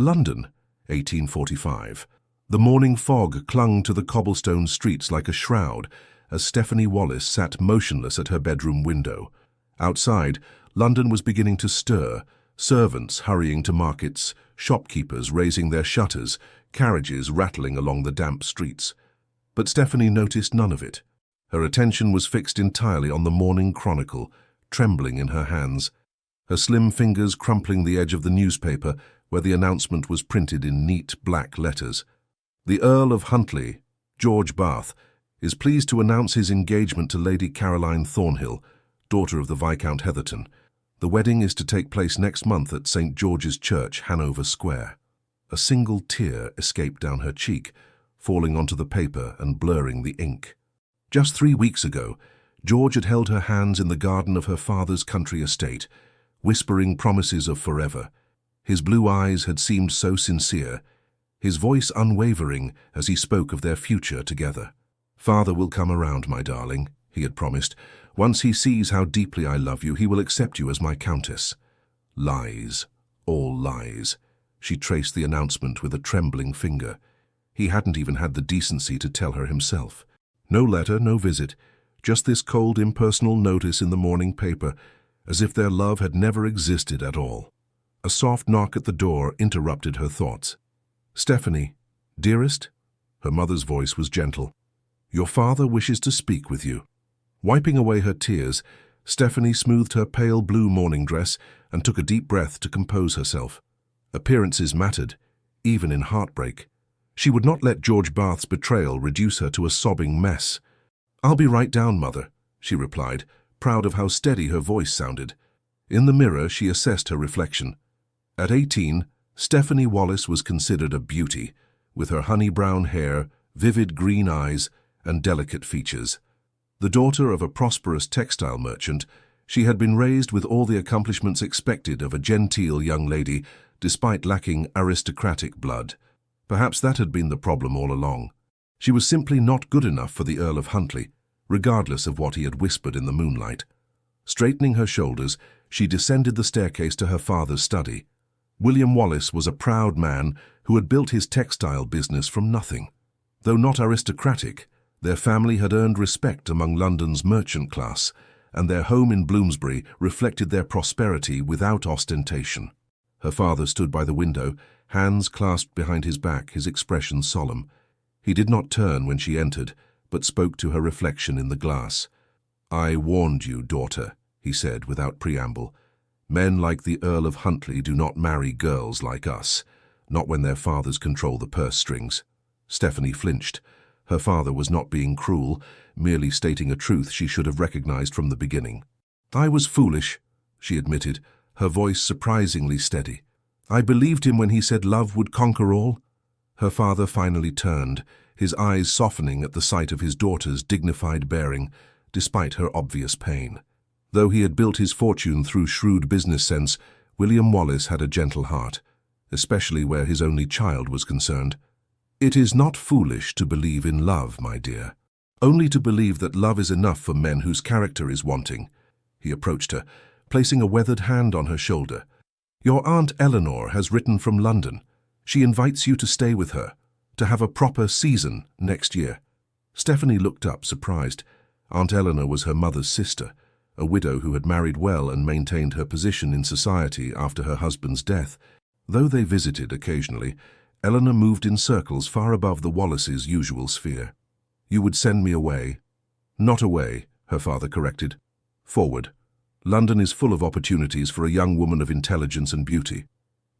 London, 1845. The morning fog clung to the cobblestone streets like a shroud as Stephanie Wallis sat motionless at her bedroom window. Outside, London was beginning to stir, servants hurrying to markets, shopkeepers raising their shutters, carriages rattling along the damp streets. But Stephanie noticed none of it. Her attention was fixed entirely on the Morning Chronicle, trembling in her hands, her slim fingers crumpling the edge of the newspaper where the announcement was printed in neat black letters. The Earl of Huntly, George Bath, is pleased to announce his engagement to Lady Caroline Thornhill, daughter of the Viscount Heatherton. The wedding is to take place next month at St. George's Church, Hanover Square. A single tear escaped down her cheek, falling onto the paper and blurring the ink. Just 3 weeks ago, George had held her hands in the garden of her father's country estate, whispering promises of forever. His blue eyes had seemed so sincere, his voice unwavering as he spoke of their future together. "Father will come around, my darling," he had promised. "Once he sees how deeply I love you, he will accept you as my countess." Lies, all lies. She traced the announcement with a trembling finger. He hadn't even had the decency to tell her himself. No letter, no visit, just this cold, impersonal notice in the morning paper, as if their love had never existed at all. A soft knock at the door interrupted her thoughts. "Stephanie, dearest?" Her mother's voice was gentle. "Your father wishes to speak with you." Wiping away her tears, Stephanie smoothed her pale blue morning dress and took a deep breath to compose herself. Appearances mattered, even in heartbreak. She would not let George Bath's betrayal reduce her to a sobbing mess. "I'll be right down, Mother," she replied, proud of how steady her voice sounded. In the mirror, she assessed her reflection. At 18, Stephanie Wallis was considered a beauty, with her honey-brown hair, vivid green eyes, and delicate features. The daughter of a prosperous textile merchant, she had been raised with all the accomplishments expected of a genteel young lady, despite lacking aristocratic blood. Perhaps that had been the problem all along. She was simply not good enough for the Earl of Huntly, regardless of what he had whispered in the moonlight. Straightening her shoulders, she descended the staircase to her father's study. William Wallis was a proud man who had built his textile business from nothing. Though not aristocratic, their family had earned respect among London's merchant class, and their home in Bloomsbury reflected their prosperity without ostentation. Her father stood by the window, hands clasped behind his back, his expression solemn. He did not turn when she entered, but spoke to her reflection in the glass. "I warned you, daughter," he said without preamble. "Men like the Earl of Huntly do not marry girls like us, not when their fathers control the purse strings." Stephanie flinched. Her father was not being cruel, merely stating a truth she should have recognized from the beginning. "I was foolish," she admitted, her voice surprisingly steady. "I believed him when he said love would conquer all." Her father finally turned, his eyes softening at the sight of his daughter's dignified bearing, despite her obvious pain. Though he had built his fortune through shrewd business sense, William Wallis had a gentle heart, especially where his only child was concerned. "It is not foolish to believe in love, my dear. Only to believe that love is enough for men whose character is wanting." He approached her, placing a weathered hand on her shoulder. "Your Aunt Eleanor has written from London. She invites you to stay with her, to have a proper season next year." Stephanie looked up, surprised. Aunt Eleanor was her mother's sister, a widow who had married well and maintained her position in society after her husband's death. Though they visited occasionally, Eleanor moved in circles far above the Wallises' usual sphere. "You would send me away?" "Not away," her father corrected. "Forward. London is full of opportunities for a young woman of intelligence and beauty.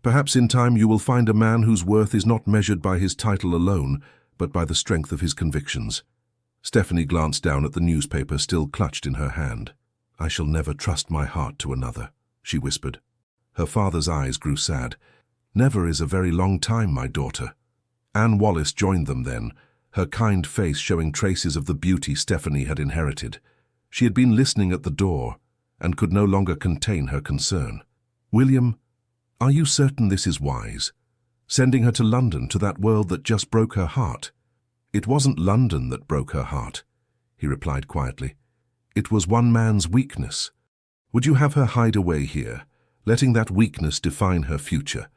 Perhaps in time you will find a man whose worth is not measured by his title alone, but by the strength of his convictions." Stephanie glanced down at the newspaper still clutched in her hand. "I shall never trust my heart to another," she whispered. Her father's eyes grew sad. "Never is a very long time, my daughter." Anne Wallis joined them then, her kind face showing traces of the beauty Stephanie had inherited. She had been listening at the door and could no longer contain her concern. "William, are you certain this is wise? Sending her to London, to that world that just broke her heart?" "It wasn't London that broke her heart," he replied quietly. "It was one man's weakness. Would you have her hide away here, letting that weakness define her future?"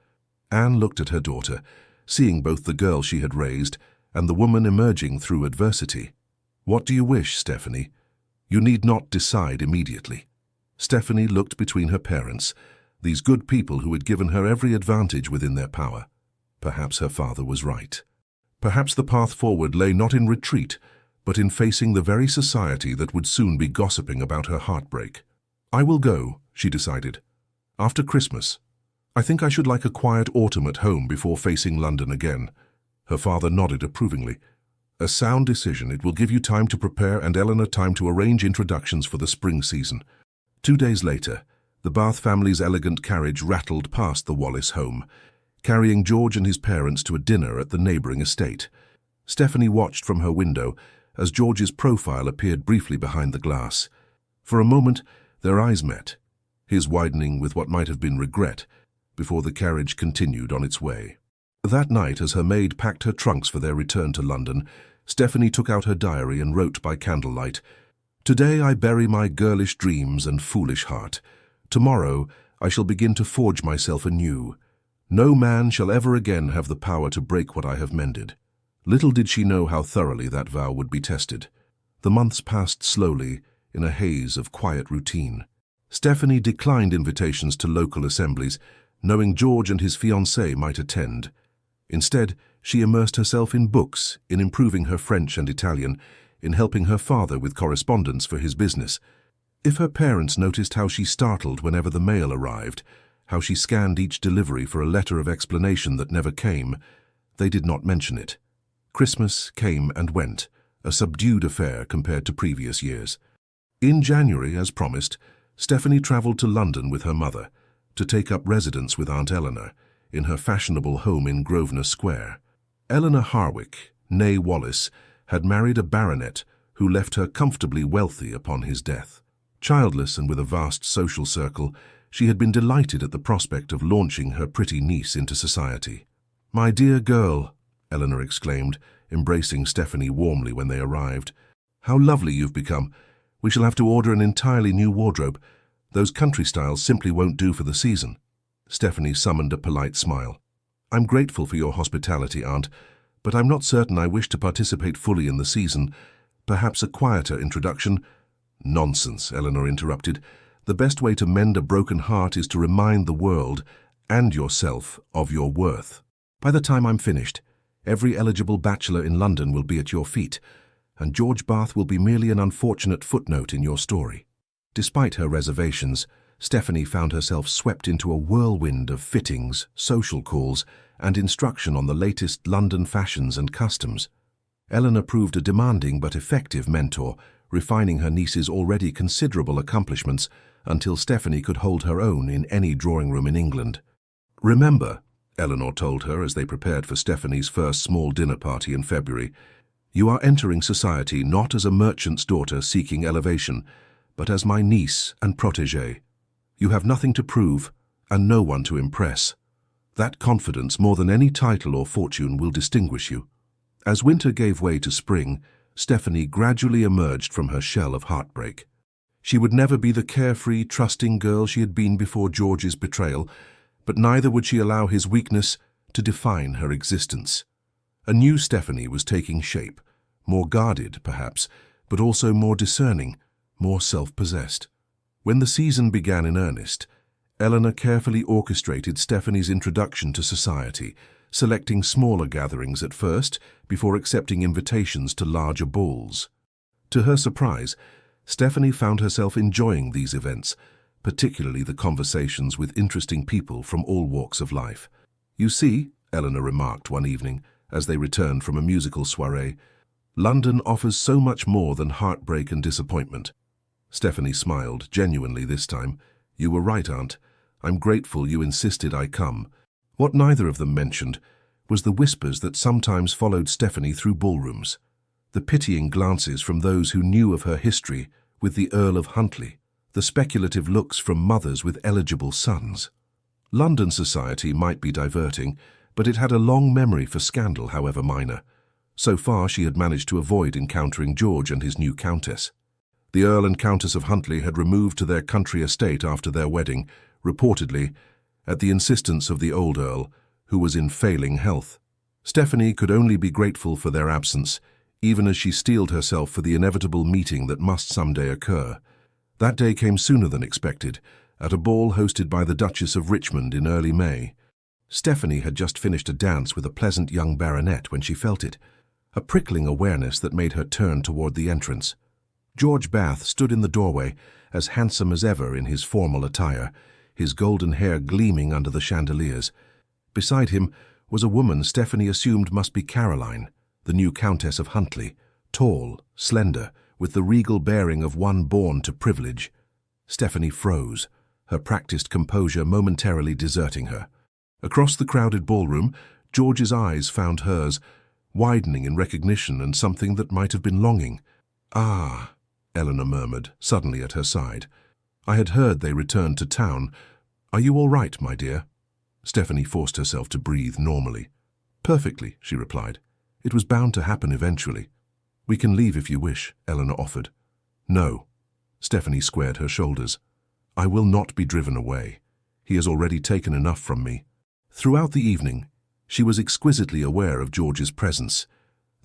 Anne looked at her daughter, seeing both the girl she had raised and the woman emerging through adversity. "What do you wish, Stephanie? You need not decide immediately." Stephanie looked between her parents, these good people who had given her every advantage within their power. Perhaps her father was right. Perhaps the path forward lay not in retreat, but in facing the very society that would soon be gossiping about her heartbreak. "I will go," she decided. "After Christmas. I think I should like a quiet autumn at home before facing London again." Her father nodded approvingly. "A sound decision. It will give you time to prepare and Eleanor time to arrange introductions for the spring season." 2 days later, the Bath family's elegant carriage rattled past the Wallace home, carrying George and his parents to a dinner at the neighbouring estate. Stephanie watched from her window as George's profile appeared briefly behind the glass. For a moment, their eyes met, his widening with what might have been regret, before the carriage continued on its way. That night, as her maid packed her trunks for their return to London, Stephanie took out her diary and wrote by candlelight, "Today I bury my girlish dreams and foolish heart. Tomorrow I shall begin to forge myself anew. No man shall ever again have the power to break what I have mended." Little did she know how thoroughly that vow would be tested. The months passed slowly, in a haze of quiet routine. Stephanie declined invitations to local assemblies, knowing George and his fiancée might attend. Instead, she immersed herself in books, in improving her French and Italian, in helping her father with correspondence for his business. If her parents noticed how she startled whenever the mail arrived, how she scanned each delivery for a letter of explanation that never came, they did not mention it. Christmas came and went, a subdued affair compared to previous years. In January, as promised, Stephanie travelled to London with her mother, to take up residence with Aunt Eleanor, in her fashionable home in Grosvenor Square. Eleanor Harwick, née Wallace, had married a baronet who left her comfortably wealthy upon his death. Childless and with a vast social circle, she had been delighted at the prospect of launching her pretty niece into society. "My dear girl," Eleanor exclaimed, embracing Stephanie warmly when they arrived. "How lovely you've become. We shall have to order an entirely new wardrobe. Those country styles simply won't do for the season." Stephanie summoned a polite smile. "I'm grateful for your hospitality, Aunt, but I'm not certain I wish to participate fully in the season. Perhaps a quieter introduction—" "Nonsense," Eleanor interrupted. "The best way to mend a broken heart is to remind the world, and yourself, of your worth. By the time I'm finished, every eligible bachelor in London will be at your feet, and George Bath will be merely an unfortunate footnote in your story." Despite her reservations, Stephanie found herself swept into a whirlwind of fittings, social calls, and instruction on the latest London fashions and customs. Eleanor proved a demanding but effective mentor, refining her niece's already considerable accomplishments until Stephanie could hold her own in any drawing room in England. "Remember," Eleanor told her as they prepared for Stephanie's first small dinner party in February, "you are entering society not as a merchant's daughter seeking elevation, but as my niece and protégée. You have nothing to prove and no one to impress. That confidence, more than any title or fortune, will distinguish you." As winter gave way to spring, Stephanie gradually emerged from her shell of heartbreak. She would never be the carefree, trusting girl she had been before George's betrayal, but neither would she allow his weakness to define her existence. A new Stephanie was taking shape, more guarded, perhaps, but also more discerning, more self-possessed. When the season began in earnest, Eleanor carefully orchestrated Stephanie's introduction to society, selecting smaller gatherings at first before accepting invitations to larger balls. To her surprise, Stephanie found herself enjoying these events, particularly the conversations with interesting people from all walks of life. "You see," Eleanor remarked one evening as they returned from a musical soirée, "London offers so much more than heartbreak and disappointment." Stephanie smiled, genuinely this time. "You were right, Aunt. I'm grateful you insisted I come." What neither of them mentioned was the whispers that sometimes followed Stephanie through ballrooms, the pitying glances from those who knew of her history with the Earl of Huntly, the speculative looks from mothers with eligible sons. London society might be diverting, but it had a long memory for scandal, however minor. So far she had managed to avoid encountering George and his new countess. The Earl and Countess of Huntly had removed to their country estate after their wedding, reportedly at the insistence of the old Earl, who was in failing health. Stephanie could only be grateful for their absence, even as she steeled herself for the inevitable meeting that must someday occur. That day came sooner than expected, at a ball hosted by the Duchess of Richmond in early May. Stephanie had just finished a dance with a pleasant young baronet when she felt it, a prickling awareness that made her turn toward the entrance. George Bath stood in the doorway, as handsome as ever in his formal attire, his golden hair gleaming under the chandeliers. Beside him was a woman Stephanie assumed must be Caroline, the new Countess of Huntly, tall, slender, with the regal bearing of one born to privilege. Stephanie froze, her practiced composure momentarily deserting her. Across the crowded ballroom, George's eyes found hers, widening in recognition and something that might have been longing. "Ah," Eleanor murmured, suddenly at her side. "I had heard they returned to town. Are you all right, my dear?" Stephanie forced herself to breathe normally. "Perfectly," she replied. "It was bound to happen eventually." "We can leave if you wish," Eleanor offered. "No." Stephanie squared her shoulders. "I will not be driven away. He has already taken enough from me." Throughout the evening, she was exquisitely aware of George's presence,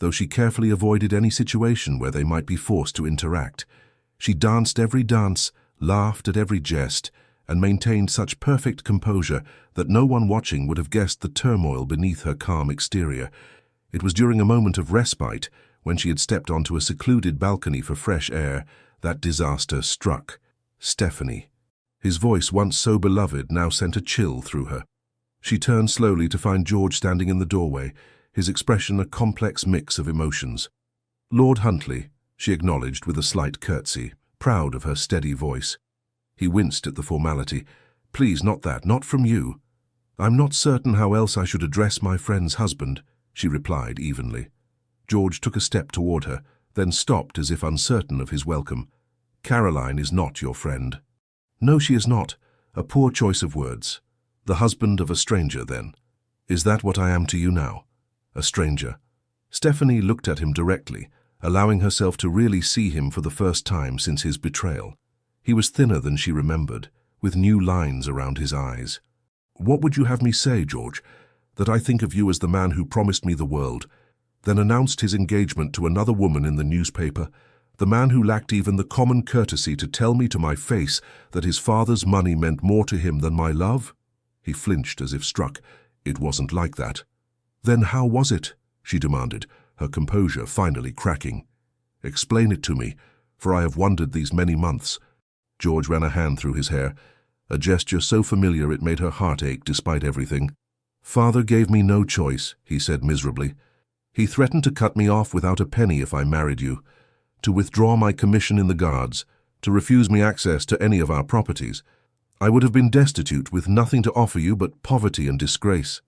though she carefully avoided any situation where they might be forced to interact. She danced every dance, laughed at every jest, and maintained such perfect composure that no one watching would have guessed the turmoil beneath her calm exterior. It was during a moment of respite, when she had stepped onto a secluded balcony for fresh air, that disaster struck. Stephanie. His voice, once so beloved, now sent a chill through her. She turned slowly to find George standing in the doorway, his expression a complex mix of emotions. "Lord Huntly," she acknowledged with a slight curtsy, proud of her steady voice. He winced at the formality. "Please, not that, not from you." "I'm not certain how else I should address my friend's husband," she replied evenly. George took a step toward her, then stopped as if uncertain of his welcome. "Caroline is not your friend." "No, she is not. A poor choice of words. The husband of a stranger, then. Is that what I am to you now? A stranger?" Stephanie looked at him directly, allowing herself to really see him for the first time since his betrayal. He was thinner than she remembered, with new lines around his eyes. "What would you have me say, George? That I think of you as the man who promised me the world, then announced his engagement to another woman in the newspaper, the man who lacked even the common courtesy to tell me to my face that his father's money meant more to him than my love?" He flinched as if struck. "It wasn't like that." "Then how was it?" she demanded, her composure finally cracking. "Explain it to me, for I have wondered these many months." George ran a hand through his hair, a gesture so familiar it made her heart ache despite everything. "Father gave me no choice," he said miserably. "He threatened to cut me off without a penny if I married you, to withdraw my commission in the Guards, to refuse me access to any of our properties. I would have been destitute with nothing to offer you but poverty and disgrace.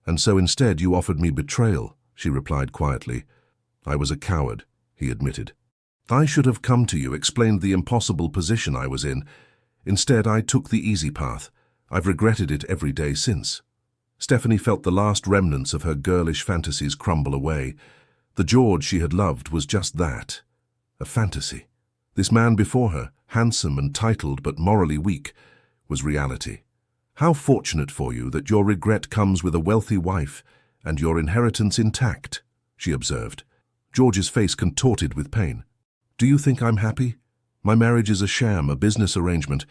And so instead you offered me betrayal," she replied quietly. "I was a coward," he admitted. "I should have come to you, explained the impossible position I was in. Instead, I took the easy path. I've regretted it every day since." Stephanie felt the last remnants of her girlish fantasies crumble away. The George she had loved was just that, a fantasy. This man before her, handsome and titled but morally weak, was reality. "How fortunate for you that your regret comes with a wealthy wife and your inheritance intact," she observed. George's face contorted with pain. "Do you think I'm happy? My marriage is a sham, a business arrangement.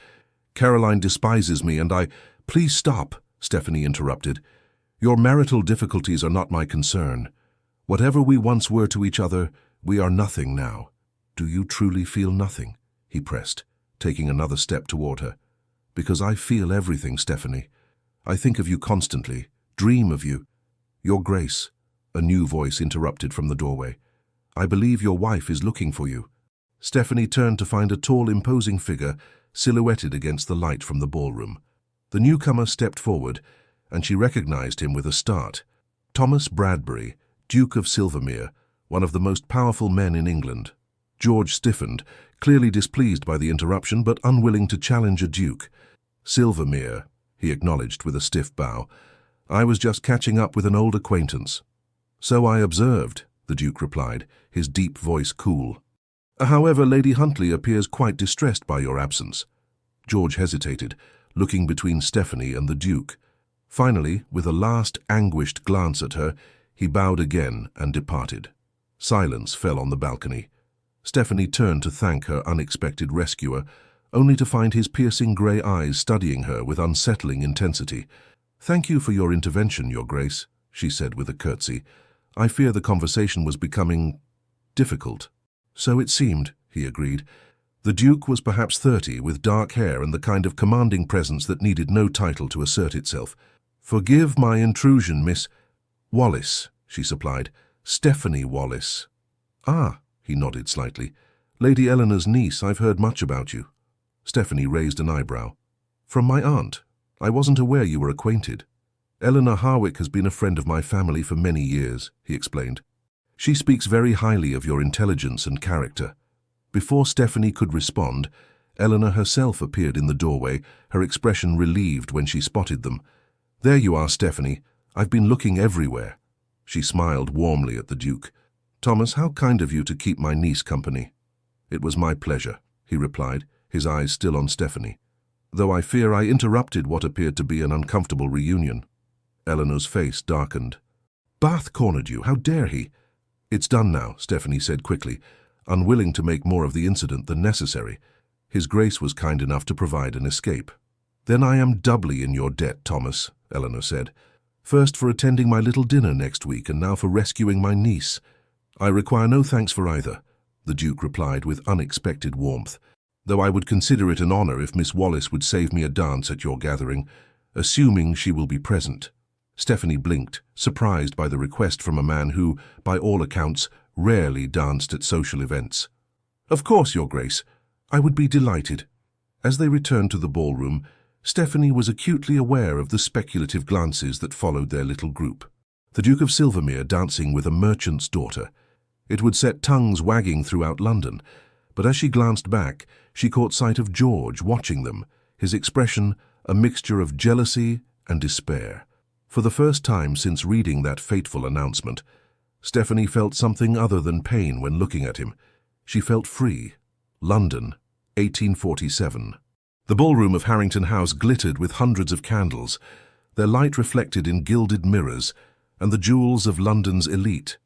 Caroline despises me and I—" "Please stop," Stephanie interrupted. "Your marital difficulties are not my concern. Whatever we once were to each other, we are nothing now." "Do you truly feel nothing?" he pressed, taking another step toward her. "Because I feel everything, Stephanie. I think of you constantly, dream of you." "Your Grace," a new voice interrupted from the doorway. "I believe your wife is looking for you." Stephanie turned to find a tall, imposing figure silhouetted against the light from the ballroom. The newcomer stepped forward, and she recognized him with a start. Thomas Bradbury, Duke of Silvermere, one of the most powerful men in England. George stiffened, clearly displeased by the interruption but unwilling to challenge a duke. "Silvermere," he acknowledged with a stiff bow. "I was just catching up with an old acquaintance." "So I observed," the Duke replied, his deep voice cool. "However, Lady Huntly appears quite distressed by your absence." George hesitated, looking between Stephanie and the Duke. Finally, with a last anguished glance at her, he bowed again and departed. Silence fell on the balcony. Stephanie turned to thank her unexpected rescuer, only to find his piercing grey eyes studying her with unsettling intensity. "Thank you for your intervention, Your Grace," she said with a curtsy. "I fear the conversation was becoming difficult." "So it seemed," he agreed. The Duke was perhaps 30, with dark hair and the kind of commanding presence that needed no title to assert itself. "Forgive my intrusion, Miss Wallis," she supplied. "Stephanie Wallis." "Ah," he nodded slightly. "Lady Eleanor's niece. I've heard much about you." Stephanie raised an eyebrow. "From my aunt. I wasn't aware you were acquainted." "Eleanor Harwick has been a friend of my family for many years," he explained. "She speaks very highly of your intelligence and character." Before Stephanie could respond, Eleanor herself appeared in the doorway, her expression relieved when she spotted them. "There you are, Stephanie. I've been looking everywhere." She smiled warmly at the Duke. "Thomas, how kind of you to keep my niece company." "It was my pleasure," he replied, his eyes still on Stephanie. "Though I fear I interrupted what appeared to be an uncomfortable reunion." Eleanor's face darkened. "Bath cornered you. How dare he?" "It's done now," Stephanie said quickly, unwilling to make more of the incident than necessary. "His Grace was kind enough to provide an escape." "Then I am doubly in your debt, Thomas," Eleanor said. "First for attending my little dinner next week, and now for rescuing my niece." "I require no thanks for either," the Duke replied with unexpected warmth, "though I would consider it an honor if Miss Wallis would save me a dance at your gathering, assuming she will be present." Stephanie blinked, surprised by the request from a man who, by all accounts, rarely danced at social events. "Of course, Your Grace. I would be delighted." As they returned to the ballroom, Stephanie was acutely aware of the speculative glances that followed their little group. The Duke of Silvermere dancing with a merchant's daughter. It would set tongues wagging throughout London, but as she glanced back, she caught sight of George watching them, his expression a mixture of jealousy and despair. For the first time since reading that fateful announcement, Stephanie felt something other than pain when looking at him. She felt free. London, 1847. The ballroom of Harrington House glittered with hundreds of candles, their light reflected in gilded mirrors and the jewels of London's elite.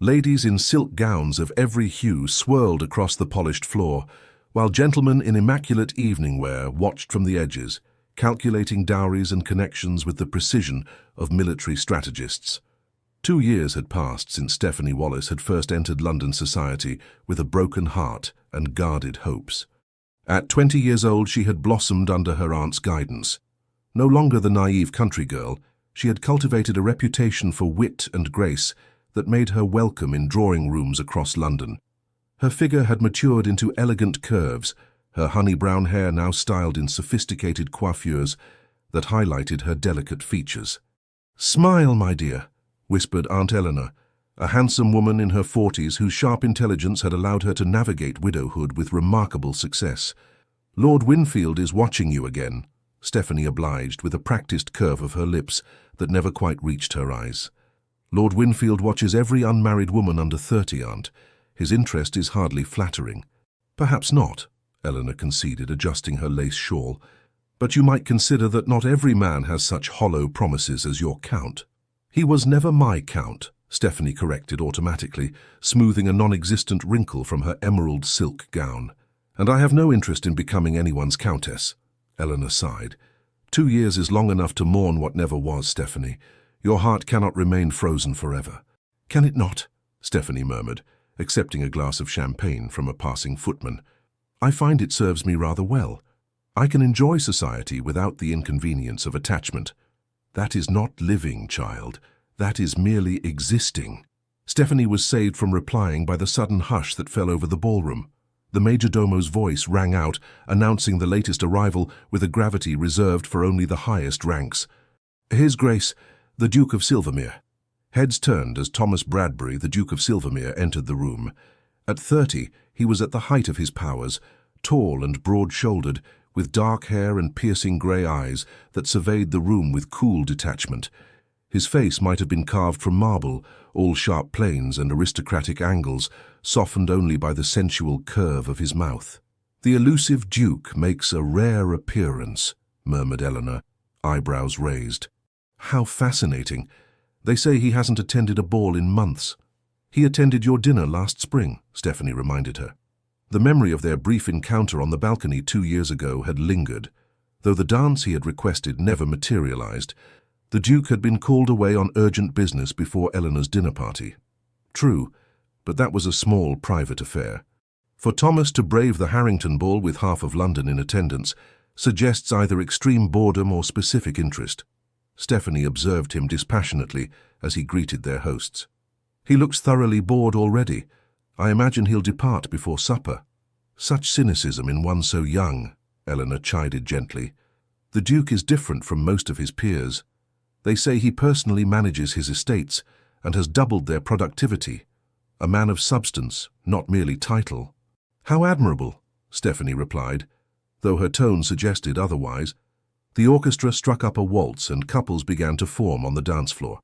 Ladies in silk gowns of every hue swirled across the polished floor, while gentlemen in immaculate evening wear watched from the edges, calculating dowries and connections with the precision of military strategists. 2 years had passed since Stephanie Wallis had first entered London society with a broken heart and guarded hopes. At 20 years old, she had blossomed under her aunt's guidance. No longer the naive country girl, she had cultivated a reputation for wit and grace that made her welcome in drawing rooms across London. Her figure had matured into elegant curves, her honey-brown hair now styled in sophisticated coiffures that highlighted her delicate features. "Smile, my dear," whispered Aunt Eleanor, a handsome woman in her 40s whose sharp intelligence had allowed her to navigate widowhood with remarkable success. "Lord Winfield is watching you again," Stephanie obliged with a practiced curve of her lips that never quite reached her eyes. "Lord Winfield watches every unmarried woman under 30, Aunt. His interest is hardly flattering." "Perhaps not," Eleanor conceded, adjusting her lace shawl. "But you might consider that not every man has such hollow promises as your Count." "He was never my Count," Stephanie corrected automatically, smoothing a non-existent wrinkle from her emerald silk gown. "And I have no interest in becoming anyone's Countess," Eleanor sighed. 2 years is long enough to mourn what never was, Stephanie. Your heart cannot remain frozen forever." "Can it not?" Stephanie murmured, accepting a glass of champagne from a passing footman. "I find it serves me rather well. I can enjoy society without the inconvenience of attachment." "That is not living, child. That is merely existing." Stephanie was saved from replying by the sudden hush that fell over the ballroom. The majordomo's voice rang out, announcing the latest arrival with a gravity reserved for only the highest ranks. "His Grace, the Duke of Silvermere." Heads turned as Thomas Bradbury, the Duke of Silvermere, entered the room. At 30, he was at the height of his powers, tall and broad-shouldered, with dark hair and piercing grey eyes that surveyed the room with cool detachment. His face might have been carved from marble, all sharp planes and aristocratic angles, softened only by the sensual curve of his mouth. "The elusive Duke makes a rare appearance," murmured Eleanor, eyebrows raised. How fascinating. They say he hasn't attended a ball in months. He attended your dinner last spring, Stephanie reminded her. The memory of their brief encounter on the balcony 2 years ago had lingered. Though the dance he had requested never materialized, the Duke had been called away on urgent business before Eleanor's dinner party. True, but that was a small private affair. For Thomas to brave the Harrington ball with half of London in attendance suggests either extreme boredom or specific interest. Stephanie observed him dispassionately as he greeted their hosts. He looks thoroughly bored already. I imagine he'll depart before supper. Such cynicism in one so young, Eleanor chided gently. The Duke is different from most of his peers. They say he personally manages his estates and has doubled their productivity. A man of substance, not merely title. How admirable, Stephanie replied, though her tone suggested otherwise. The orchestra struck up a waltz and couples began to form on the dance floor.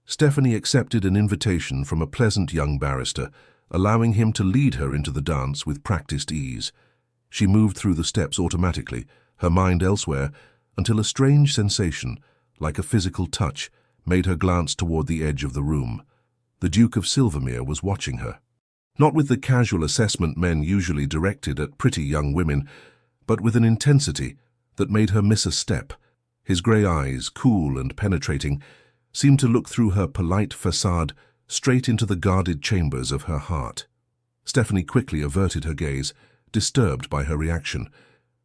Stephanie accepted an invitation from a pleasant young barrister, allowing him to lead her into the dance with practiced ease. She moved through the steps automatically, her mind elsewhere, until a strange sensation, like a physical touch, made her glance toward the edge of the room. The Duke of Silvermere was watching her. Not with the casual assessment men usually directed at pretty young women, but with an intensity that made her miss a step. His grey eyes, cool and penetrating, seemed to look through her polite facade straight into the guarded chambers of her heart. Stephanie quickly averted her gaze, disturbed by her reaction.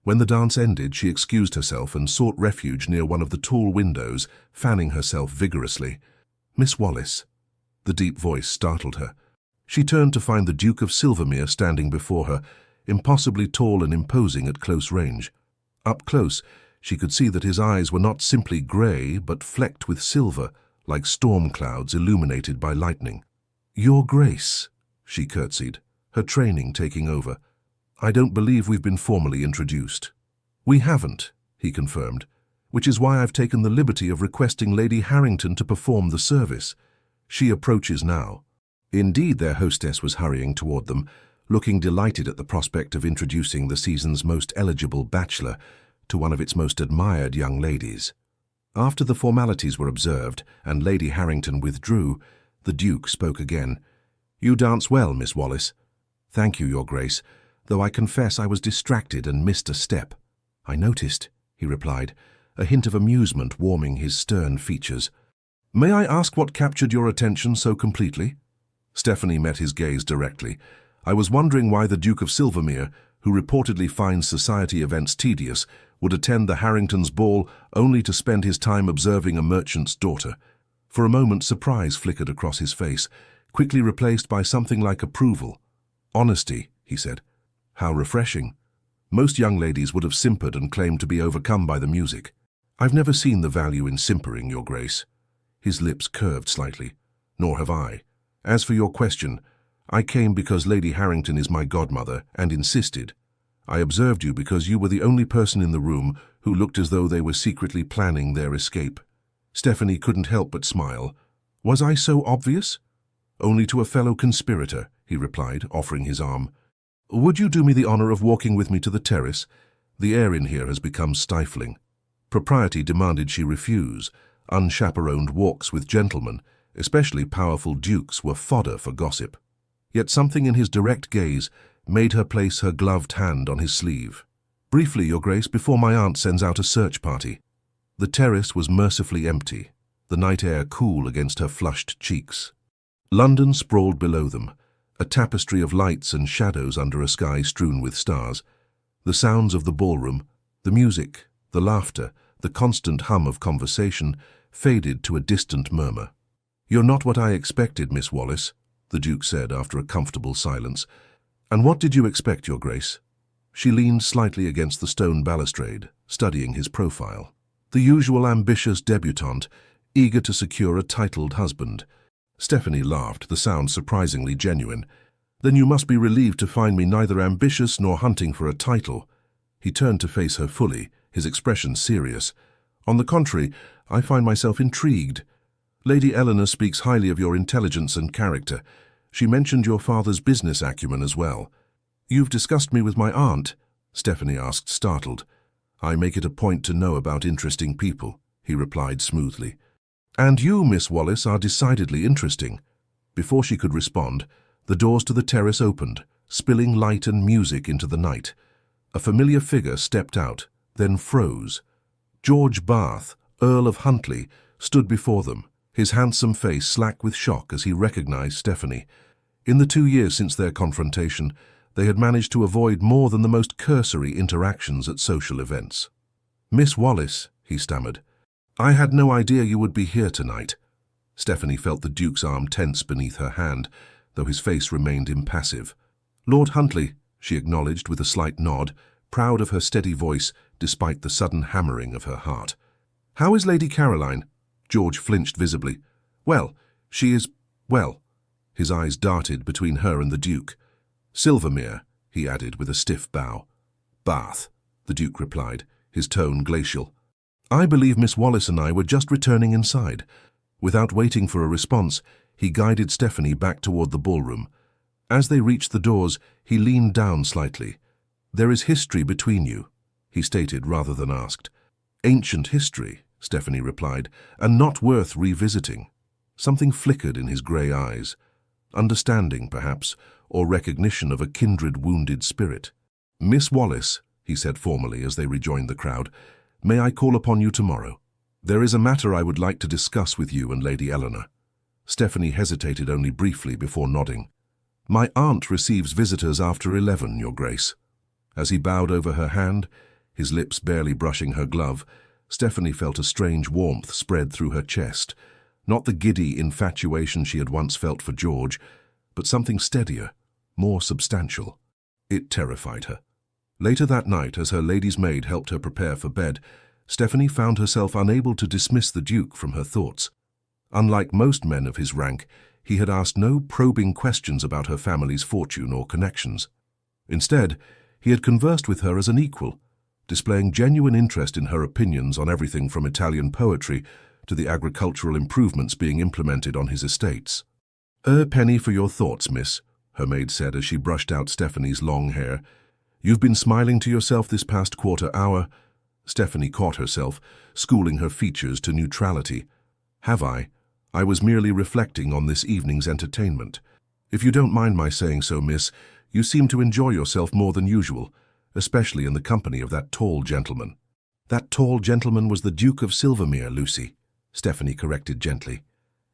When the dance ended, she excused herself and sought refuge near one of the tall windows, fanning herself vigorously. "Miss Wallis." The deep voice startled her. She turned to find the Duke of Silvermere standing before her, impossibly tall and imposing at close range. Up close, she could see that his eyes were not simply grey, but flecked with silver, like storm clouds illuminated by lightning. "Your Grace," she curtsied, her training taking over. "I don't believe we've been formally introduced." "We haven't," he confirmed, "which is why I've taken the liberty of requesting Lady Harrington to perform the service. She approaches now." Indeed, their hostess was hurrying toward them, looking delighted at the prospect of introducing the season's most eligible bachelor to one of its most admired young ladies. After the formalities were observed and Lady Harrington withdrew, the Duke spoke again. "You dance well, Miss Wallis." "Thank you, Your Grace, though I confess I was distracted and missed a step." "I noticed," he replied, a hint of amusement warming his stern features. "May I ask what captured your attention so completely?" Stephanie met his gaze directly. "I was wondering why the Duke of Silvermere, who reportedly finds society events tedious, would attend the Harringtons' ball only to spend his time observing a merchant's daughter." For a moment surprise flickered across his face, quickly replaced by something like approval. "Honesty," he said. "How refreshing. Most young ladies would have simpered and claimed to be overcome by the music. I've never seen the value in simpering, Your Grace." His lips curved slightly. "Nor have I. As for your question, I came because Lady Harrington is my godmother and insisted. I observed you because you were the only person in the room who looked as though they were secretly planning their escape." Stephanie couldn't help but smile. "Was I so obvious?" "Only to a fellow conspirator," he replied, offering his arm. "Would you do me the honor of walking with me to the terrace? The air in here has become stifling." Propriety demanded she refuse. Unchaperoned walks with gentlemen, especially powerful dukes, were fodder for gossip. Yet something in his direct gaze made her place her gloved hand on his sleeve. "Briefly, Your Grace, before my aunt sends out a search party." The terrace was mercifully empty, the night air cool against her flushed cheeks. London sprawled below them, a tapestry of lights and shadows under a sky strewn with stars. The sounds of the ballroom, the music, the laughter, the constant hum of conversation faded to a distant murmur. "You're not what I expected, Miss Wallis," the Duke said after a comfortable silence. "And what did you expect, Your Grace?" She leaned slightly against the stone balustrade, studying his profile. The usual ambitious debutante, eager to secure a titled husband. Stephanie laughed, the sound surprisingly genuine. "Then you must be relieved to find me neither ambitious nor hunting for a title." He turned to face her fully, his expression serious. "On the contrary, I find myself intrigued. Lady Eleanor speaks highly of your intelligence and character. She mentioned your father's business acumen as well." "You've discussed me with my aunt?" Stephanie asked, startled. "I make it a point to know about interesting people," he replied smoothly. "And you, Miss Wallis, are decidedly interesting." Before she could respond, the doors to the terrace opened, spilling light and music into the night. A familiar figure stepped out, then froze. George Bath, Earl of Huntly, stood before them, his handsome face slack with shock as he recognized Stephanie. In the 2 years since their confrontation, they had managed to avoid more than the most cursory interactions at social events. "Miss Wallis," he stammered, "I had no idea you would be here tonight." Stephanie felt the Duke's arm tense beneath her hand, though his face remained impassive. "Lord Huntly," she acknowledged with a slight nod, proud of her steady voice despite the sudden hammering of her heart. "How is Lady Caroline?" George flinched visibly. "Well, she is, well." His eyes darted between her and the Duke. "Silvermere," he added with a stiff bow. "Bath," the Duke replied, his tone glacial. "I believe Miss Wallis and I were just returning inside." Without waiting for a response, he guided Stephanie back toward the ballroom. As they reached the doors, he leaned down slightly. "There is history between you," he stated rather than asked. "Ancient history," Stephanie replied, "and not worth revisiting." Something flickered in his grey eyes. Understanding, perhaps, or recognition of a kindred wounded spirit. "Miss Wallis," he said formally as they rejoined the crowd, "may I call upon you tomorrow? There is a matter I would like to discuss with you and Lady Eleanor." Stephanie hesitated only briefly before nodding. "My aunt receives visitors after 11, Your Grace." As he bowed over her hand, his lips barely brushing her glove, Stephanie felt a strange warmth spread through her chest. Not the giddy infatuation she had once felt for George, but something steadier, more substantial. It terrified her. Later that night, as her lady's maid helped her prepare for bed, Stephanie found herself unable to dismiss the Duke from her thoughts. Unlike most men of his rank, he had asked no probing questions about her family's fortune or connections. Instead, he had conversed with her as an equal, displaying genuine interest in her opinions on everything from Italian poetry to the agricultural improvements being implemented on his estates. "A penny for your thoughts, miss," her maid said as she brushed out Stephanie's long hair. "You've been smiling to yourself this past quarter hour." Stephanie caught herself, schooling her features to neutrality. "Have I? I was merely reflecting on this evening's entertainment. If you don't mind my saying so, miss, you seem to enjoy yourself more than usual, especially in the company of that tall gentleman." "That tall gentleman was the Duke of Silvermere, Lucy," Stephanie corrected gently.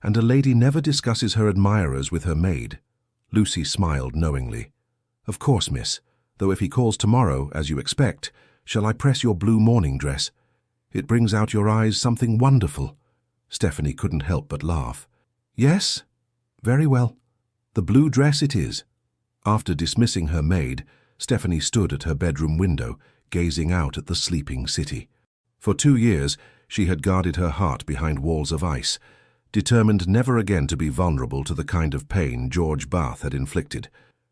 "And a lady never discusses her admirers with her maid." Lucy smiled knowingly. "Of course, miss, though if he calls tomorrow, as you expect, shall I press your blue morning dress? It brings out your eyes something wonderful." Stephanie couldn't help but laugh. "Yes? Very well. The blue dress it is." After dismissing her maid, Stephanie stood at her bedroom window, gazing out at the sleeping city. For 2 years, she had guarded her heart behind walls of ice, determined never again to be vulnerable to the kind of pain George Bath had inflicted.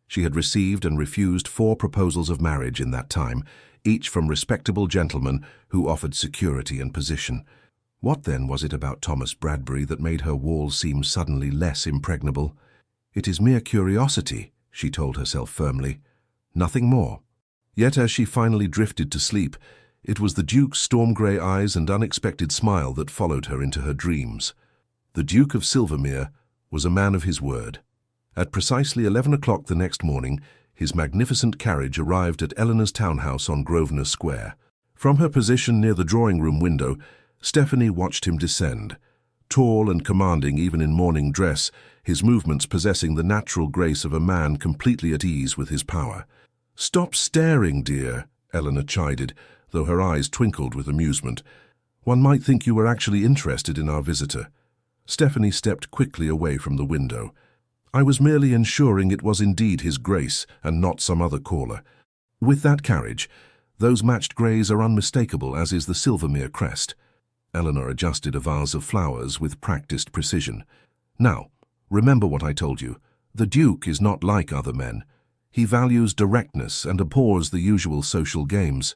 She had received and refused 4 proposals of marriage in that time, each from respectable gentlemen who offered security and position. What then was it about Thomas Bradbury that made her walls seem suddenly less impregnable? "It is mere curiosity," she told herself firmly. "Nothing more." Yet as she finally drifted to sleep, it was the Duke's storm-grey eyes and unexpected smile that followed her into her dreams. The Duke of Silvermere was a man of his word. At precisely 11 o'clock the next morning, his magnificent carriage arrived at Eleanor's townhouse on Grosvenor Square. From her position near the drawing-room window, Stephanie watched him descend. Tall and commanding even in morning dress, his movements possessing the natural grace of a man completely at ease with his power. "Stop staring, dear," Eleanor chided, though her eyes twinkled with amusement. "One might think you were actually interested in our visitor." Stephanie stepped quickly away from the window. "I was merely ensuring it was indeed his grace and not some other caller. With that carriage, those matched greys are unmistakable, as is the Silvermere crest." Eleanor adjusted a vase of flowers with practiced precision. "Now, remember what I told you. The Duke is not like other men. He values directness and abhors the usual social games."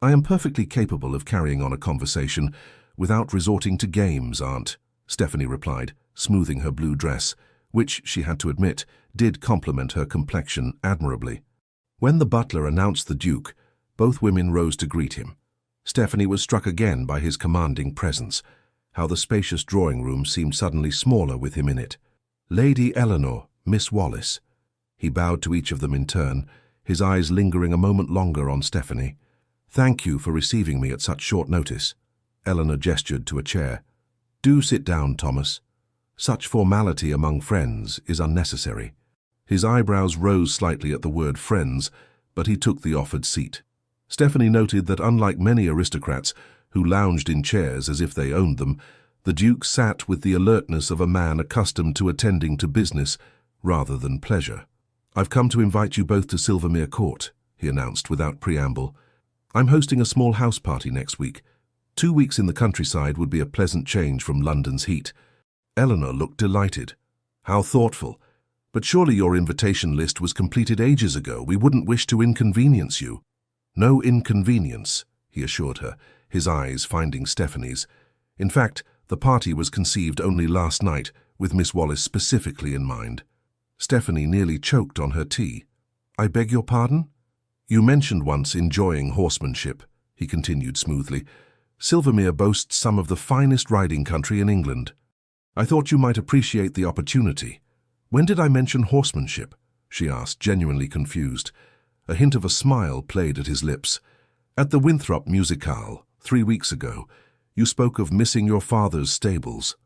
"I am perfectly capable of carrying on a conversation without resorting to games, Aunt," Stephanie replied, smoothing her blue dress, which, she had to admit, did complement her complexion admirably. When the butler announced the Duke, both women rose to greet him. Stephanie was struck again by his commanding presence. how the spacious drawing-room seemed suddenly smaller with him in it. "Lady Eleanor, Miss Wallis." He bowed to each of them in turn, his eyes lingering a moment longer on Stephanie. "Thank you for receiving me at such short notice." Eleanor gestured to a chair. "Do sit down, Thomas. Such formality among friends is unnecessary." His eyebrows rose slightly at the word friends, but he took the offered seat. Stephanie noted that unlike many aristocrats who lounged in chairs as if they owned them, the Duke sat with the alertness of a man accustomed to attending to business rather than pleasure. "I've come to invite you both to Silvermere Court," he announced without preamble. "I'm hosting a small house party next week. 2 weeks in the countryside would be a pleasant change from London's heat." Eleanor looked delighted. "How thoughtful. But surely your invitation list was completed ages ago. We wouldn't wish to inconvenience you." "No inconvenience," he assured her, his eyes finding Stephanie's. "In fact, the party was conceived only last night, with Miss Wallis specifically in mind." Stephanie nearly choked on her tea. "I beg your pardon?" "You mentioned once enjoying horsemanship," he continued smoothly. "Silvermere boasts some of the finest riding country in England. I thought you might appreciate the opportunity." "When did I mention horsemanship?" she asked, genuinely confused. A hint of a smile played at his lips. "At the Winthrop Musicale, 3 weeks ago, you spoke of missing your father's stables."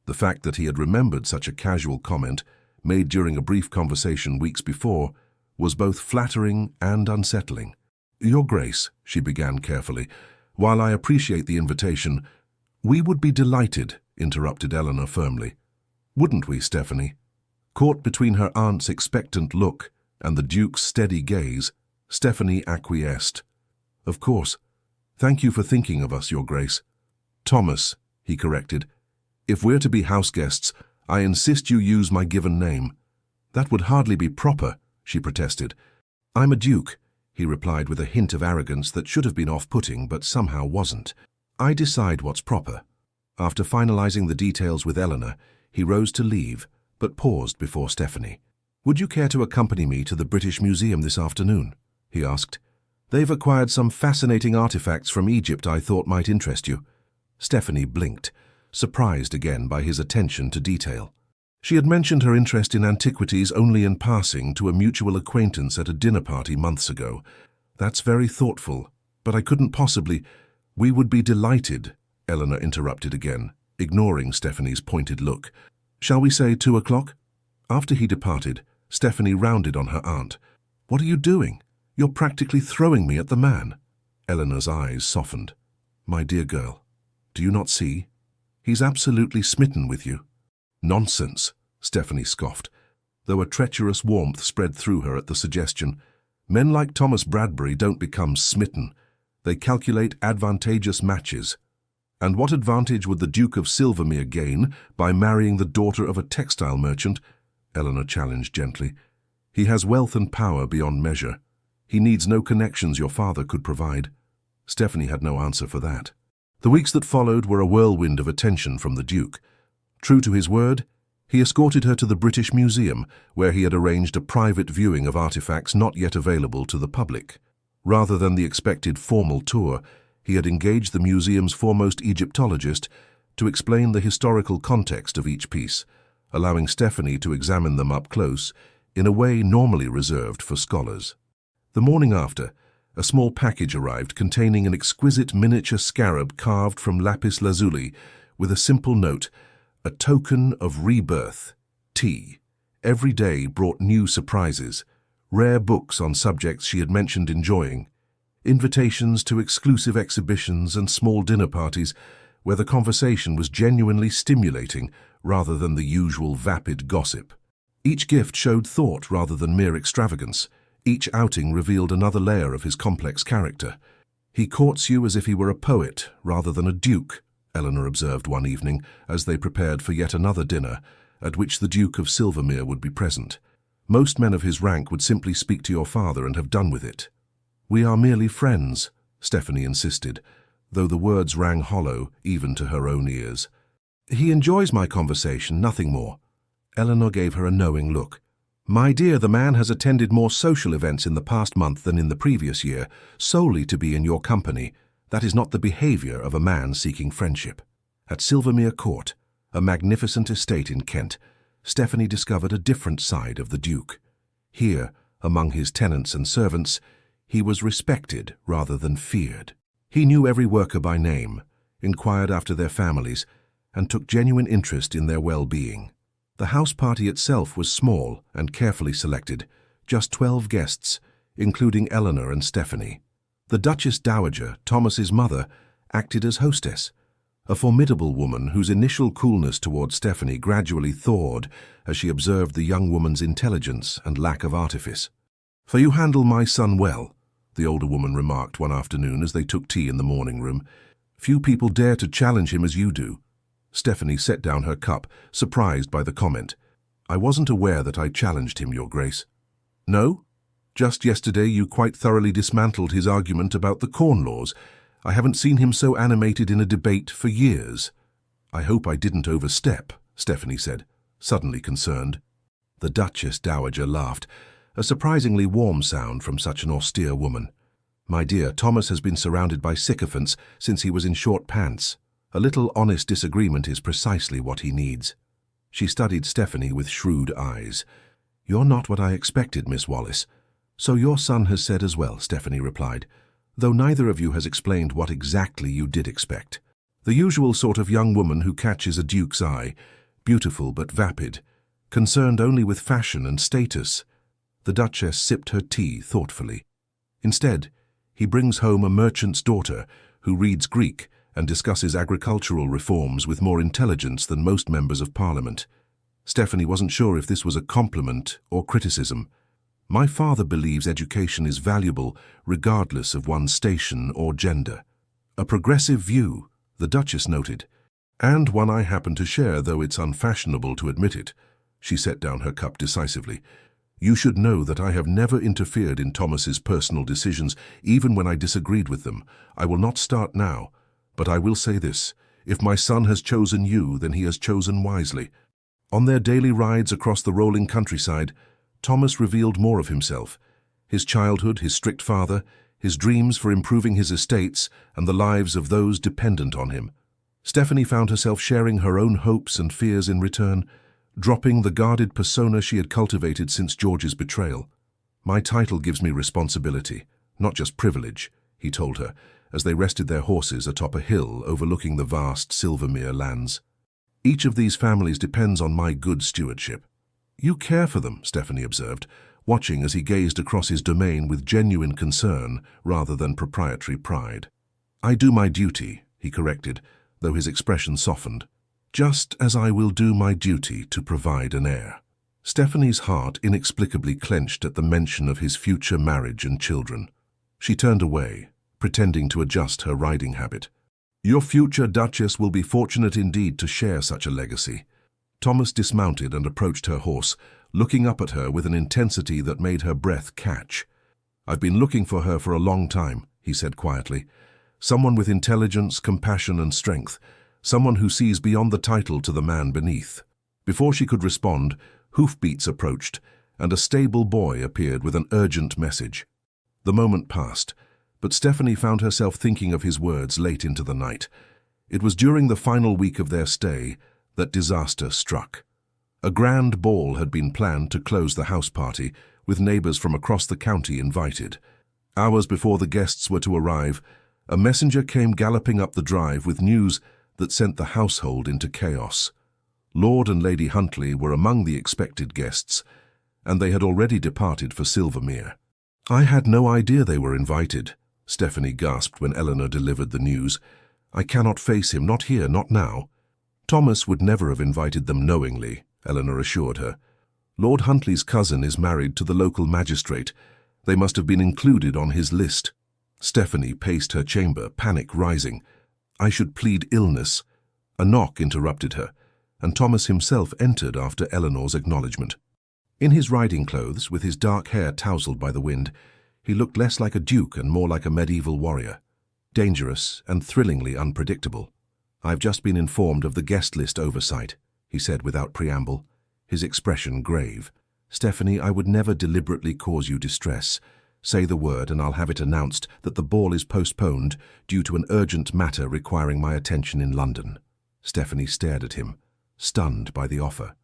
The fact that he had remembered such a casual comment, made during a brief conversation weeks before, was both flattering and unsettling. "Your Grace," she began carefully, "while I appreciate the invitation—" "We would be delighted," interrupted Eleanor firmly. "Wouldn't we, Stephanie?" Caught between her aunt's expectant look and the Duke's steady gaze, Stephanie acquiesced. "Of course. Thank you for thinking of us, Your Grace." "Thomas," he corrected. "If we're to be house guests, I insist you use my given name." "That would hardly be proper," she protested. "I'm a duke," he replied with a hint of arrogance that should have been off-putting but somehow wasn't. "I decide what's proper." After finalizing the details with Eleanor, he rose to leave, but paused before Stephanie. "Would you care to accompany me to the British Museum this afternoon?" he asked. "They've acquired some fascinating artifacts from Egypt I thought might interest you." Stephanie blinked, surprised again by his attention to detail. She had mentioned her interest in antiquities only in passing to a mutual acquaintance at a dinner party months ago. "That's very thoughtful, but I couldn't possibly—" "We would be delighted," Eleanor interrupted again, ignoring Stephanie's pointed look. "Shall we say 2 o'clock?" After he departed, Stephanie rounded on her aunt. "What are you doing? You're practically throwing me at the man." Eleanor's eyes softened. "My dear girl, do you not see? He's absolutely smitten with you." "Nonsense," Stephanie scoffed, though a treacherous warmth spread through her at the suggestion. "Men like Thomas Bradbury don't become smitten. They calculate advantageous matches. And what advantage would the Duke of Silvermere gain by marrying the daughter of a textile merchant?" Eleanor challenged gently. "He has wealth and power beyond measure. He needs no connections your father could provide." Stephanie had no answer for that. The weeks that followed were a whirlwind of attention from the Duke. True to his word, he escorted her to the British Museum, where he had arranged a private viewing of artifacts not yet available to the public. Rather than the expected formal tour, he had engaged the museum's foremost Egyptologist to explain the historical context of each piece, allowing Stephanie to examine them up close in a way normally reserved for scholars. The morning after, a small package arrived containing an exquisite miniature scarab carved from lapis lazuli with a simple note, "A token of rebirth. Tea." Every day brought new surprises, rare books on subjects she had mentioned enjoying, invitations to exclusive exhibitions and small dinner parties where the conversation was genuinely stimulating rather than the usual vapid gossip. Each gift showed thought rather than mere extravagance. Each outing revealed another layer of his complex character. "He courts you as if he were a poet rather than a duke," Eleanor observed one evening as they prepared for yet another dinner, at which the Duke of Silvermere would be present. "Most men of his rank would simply speak to your father and have done with it." "We are merely friends," Stephanie insisted, though the words rang hollow even to her own ears. "He enjoys my conversation, nothing more." Eleanor gave her a knowing look. "My dear, the man has attended more social events in the past month than in the previous year, solely to be in your company. That is not the behavior of a man seeking friendship." At Silvermere Court, a magnificent estate in Kent, Stephanie discovered a different side of the Duke. Here, among his tenants and servants, he was respected rather than feared. He knew every worker by name, inquired after their families, and took genuine interest in their well-being. The house party itself was small and carefully selected, just 12 guests, including Eleanor and Stephanie. The Duchess Dowager, Thomas's mother, acted as hostess, a formidable woman whose initial coolness towards Stephanie gradually thawed as she observed the young woman's intelligence and lack of artifice. "For you handle my son well," the older woman remarked one afternoon as they took tea in the morning room. "Few people dare to challenge him as you do." Stephanie set down her cup, surprised by the comment. "I wasn't aware that I challenged him, Your Grace." "No? Just yesterday you quite thoroughly dismantled his argument about the Corn Laws. I haven't seen him so animated in a debate for years." "I hope I didn't overstep," Stephanie said, suddenly concerned. The Duchess Dowager laughed, a surprisingly warm sound from such an austere woman. "My dear, Thomas has been surrounded by sycophants since he was in short pants. A little honest disagreement is precisely what he needs." She studied Stephanie with shrewd eyes. "You're not what I expected, Miss Wallis." "So your son has said as well," Stephanie replied, "though neither of you has explained what exactly you did expect." "The usual sort of young woman who catches a duke's eye, beautiful but vapid, concerned only with fashion and status." The Duchess sipped her tea thoughtfully. "Instead, he brings home a merchant's daughter who reads Greek and discusses agricultural reforms with more intelligence than most members of Parliament." Stephanie wasn't sure if this was a compliment or criticism. "My father believes education is valuable regardless of one's station or gender." "A progressive view," the Duchess noted, "and one I happen to share, though it's unfashionable to admit it." She set down her cup decisively. "You should know that I have never interfered in Thomas's personal decisions, even when I disagreed with them. I will not start now, but I will say this. If my son has chosen you, then he has chosen wisely." On their daily rides across the rolling countryside, Thomas revealed more of himself: his childhood, his strict father, his dreams for improving his estates and the lives of those dependent on him. Stephanie found herself sharing her own hopes and fears in return, dropping the guarded persona she had cultivated since George's betrayal. "My title gives me responsibility, not just privilege," he told her, as they rested their horses atop a hill overlooking the vast Silvermere lands. "Each of these families depends on my good stewardship." "You care for them," Stephanie observed, watching as he gazed across his domain with genuine concern rather than proprietary pride. "I do my duty," he corrected, though his expression softened. "Just as I will do my duty to provide an heir." Stephanie's heart inexplicably clenched at the mention of his future marriage and children. She turned away, pretending to adjust her riding habit. "Your future Duchess will be fortunate indeed to share such a legacy." Thomas dismounted and approached her horse, looking up at her with an intensity that made her breath catch. "I've been looking for her for a long time," he said quietly. "Someone with intelligence, compassion, and strength. Someone who sees beyond the title to the man beneath." Before she could respond, hoofbeats approached, and a stable boy appeared with an urgent message. The moment passed, but Stephanie found herself thinking of his words late into the night. It was during the final week of their stay that disaster struck. A grand ball had been planned to close the house party, with neighbors from across the county invited. Hours before the guests were to arrive, a messenger came galloping up the drive with news that sent the household into chaos. Lord and Lady Huntley were among the expected guests, and they had already departed for Silvermere. "I had no idea they were invited," Stephanie gasped when Eleanor delivered the news. "I cannot face him, not here, not now." "Thomas would never have invited them knowingly," Eleanor assured her. "Lord Huntley's cousin is married to the local magistrate. They must have been included on his list." Stephanie paced her chamber, panic rising. "I should plead illness." A knock interrupted her, and Thomas himself entered after Eleanor's acknowledgement. In his riding clothes, with his dark hair tousled by the wind, he looked less like a duke and more like a medieval warrior. Dangerous and thrillingly unpredictable. "I've just been informed of the guest list oversight," he said without preamble, his expression grave. "Stephanie, I would never deliberately cause you distress. Say the word and I'll have it announced that the ball is postponed due to an urgent matter requiring my attention in London." Stephanie stared at him, stunned by the offer.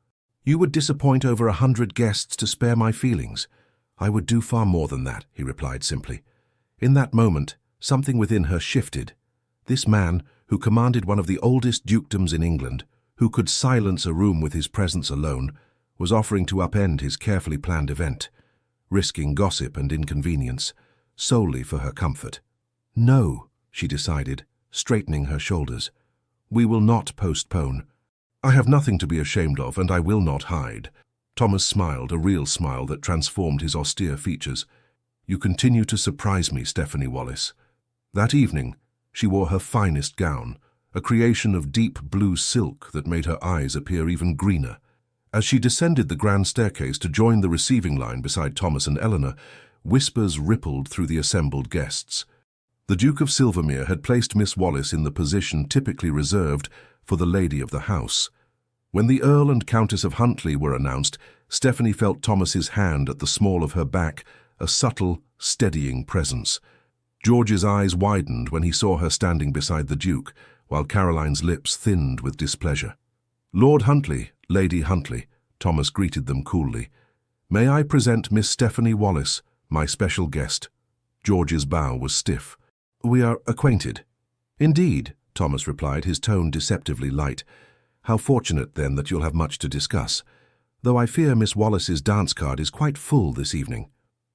"You would disappoint over 100 guests to spare my feelings. I would do far more than that," he replied simply. In that moment, something within her shifted. This man, who commanded one of the oldest dukedoms in England, who could silence a room with his presence alone, was offering to upend his carefully planned event, risking gossip and inconvenience, solely for her comfort. "No," she decided, straightening her shoulders. "We will not postpone. I have nothing to be ashamed of, and I will not hide." Thomas smiled, a real smile that transformed his austere features. "You continue to surprise me, Stephanie Wallace." That evening, she wore her finest gown, a creation of deep blue silk that made her eyes appear even greener. As she descended the grand staircase to join the receiving line beside Thomas and Eleanor, whispers rippled through the assembled guests. The Duke of Silvermere had placed Miss Wallace in the position typically reserved for the lady of the house. When the Earl and Countess of Huntly were announced, Stephanie felt Thomas's hand at the small of her back, a subtle, steadying presence. George's eyes widened when he saw her standing beside the Duke, while Caroline's lips thinned with displeasure. "Lord Huntly, Lady Huntly," Thomas greeted them coolly. "May I present Miss Stephanie Wallace, my special guest?" George's bow was stiff. "We are acquainted." "Indeed," Thomas replied, his tone deceptively light. "How fortunate, then, that you'll have much to discuss. Though I fear Miss Wallace's dance card is quite full this evening."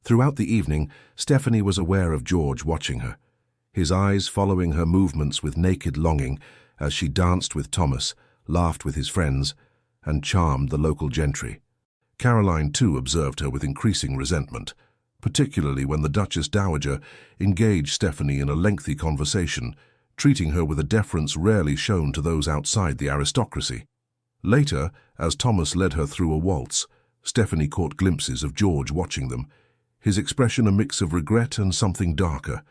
Throughout the evening, Stephanie was aware of George watching her, his eyes following her movements with naked longing as she danced with Thomas, laughed with his friends, and charmed the local gentry. Caroline, too, observed her with increasing resentment, particularly when the Duchess Dowager engaged Stephanie in a lengthy conversation, treating her with a deference rarely shown to those outside the aristocracy. Later, as Thomas led her through a waltz, Stephanie caught glimpses of George watching them, his expression a mix of regret and something darker.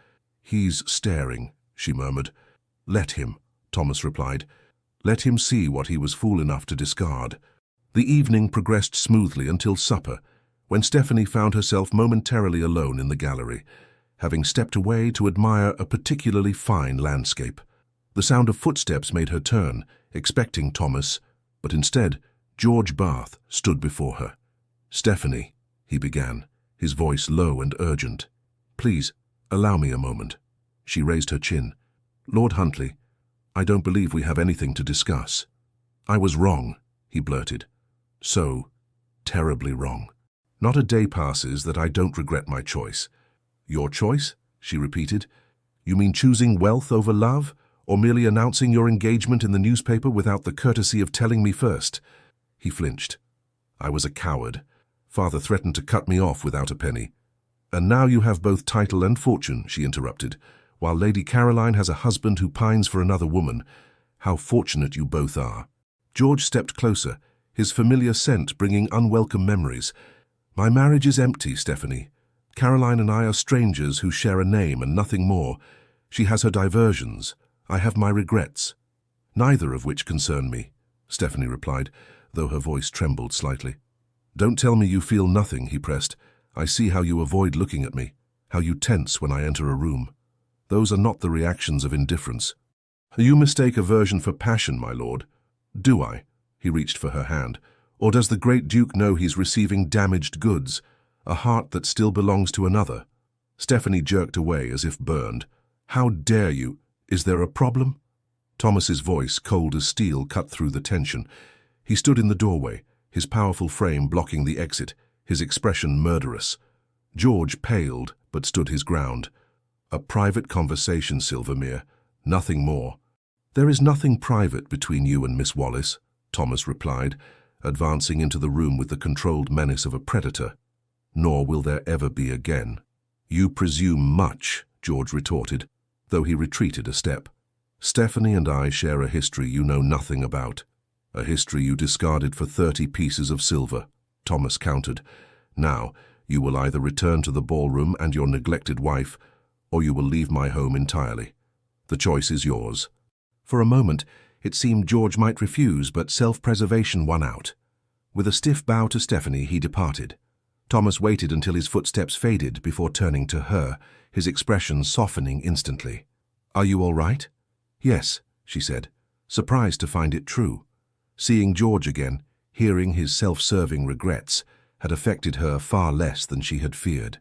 "He's staring," she murmured. "Let him," Thomas replied. "Let him see what he was fool enough to discard." The evening progressed smoothly until supper, when Stephanie found herself momentarily alone in the gallery, having stepped away to admire a particularly fine landscape. The sound of footsteps made her turn, expecting Thomas, but instead, George Bath stood before her. "Stephanie," he began, his voice low and urgent. "Please, allow me a moment." She raised her chin. "Lord Huntly, I don't believe we have anything to discuss." "I was wrong," he blurted. "So terribly wrong. Not a day passes that I don't regret my choice." "Your choice?" she repeated. "You mean choosing wealth over love, or merely announcing your engagement in the newspaper without the courtesy of telling me first?" He flinched. "I was a coward. Father threatened to cut me off without a penny." "And now you have both title and fortune," she interrupted, "while Lady Caroline has a husband who pines for another woman. How fortunate you both are." George stepped closer, his familiar scent bringing unwelcome memories. "My marriage is empty, Stephanie. Caroline and I are strangers who share a name and nothing more. She has her diversions. I have my regrets." "Neither of which concern me," Stephanie replied, though her voice trembled slightly. "Don't tell me you feel nothing," he pressed. "I see how you avoid looking at me, how you tense when I enter a room. Those are not the reactions of indifference." "You mistake aversion for passion, my lord." "Do I?" He reached for her hand. "Or does the great Duke know he's receiving damaged goods, a heart that still belongs to another?" Stephanie jerked away as if burned. "How dare you? Is there a problem?" Thomas's voice, cold as steel, cut through the tension. He stood in the doorway, his powerful frame blocking the exit, his expression murderous. George paled, but stood his ground. "A private conversation, Silvermere, nothing more." "There is nothing private between you and Miss Wallace," Thomas replied, advancing into the room with the controlled menace of a predator. "Nor will there ever be again." "You presume much," George retorted, though he retreated a step. "Stephanie and I share a history you know nothing about. A history you discarded for 30 pieces of silver," Thomas countered. "Now, you will either return to the ballroom and your neglected wife, or you will leave my home entirely. The choice is yours." For a moment, it seemed George might refuse, but self-preservation won out. With a stiff bow to Stephanie, he departed. Thomas waited until his footsteps faded before turning to her, his expression softening instantly. "Are you all right?" "Yes," she said. surprised to find it true. Seeing George again, hearing his self-serving regrets, had affected her far less than she had feared.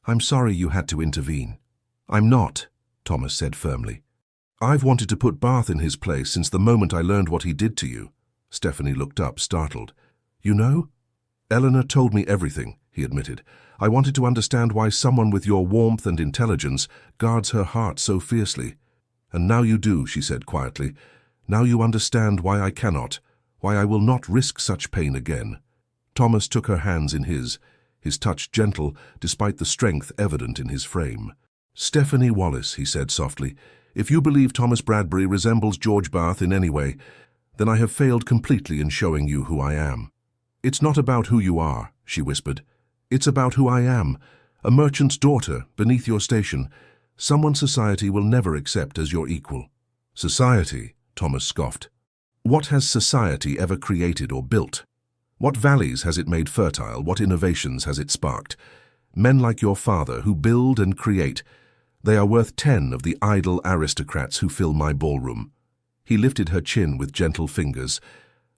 "I'm sorry you had to intervene." "I'm not," Thomas said firmly. "I've wanted to put Bath in his place since the moment I learned what he did to you." Stephanie looked up, startled. "You know?" "Eleanor told me everything," he admitted. "I wanted to understand why someone with your warmth and intelligence guards her heart so fiercely. And now you do," she said quietly. "Now you understand why I cannot, why I will not risk such pain again." Thomas took her hands in his touch gentle despite the strength evident in his frame. "Stephanie Wallace," he said softly, "if you believe Thomas Bradbury resembles George Bath in any way, then I have failed completely in showing you who I am." "It's not about who you are," she whispered. "It's about who I am, a merchant's daughter beneath your station, someone society will never accept as your equal." "Society?" Thomas scoffed. "What has society ever created or built? What valleys has it made fertile? What innovations has it sparked? Men like your father who build and create, they are worth 10 of the idle aristocrats who fill my ballroom." He lifted her chin with gentle fingers.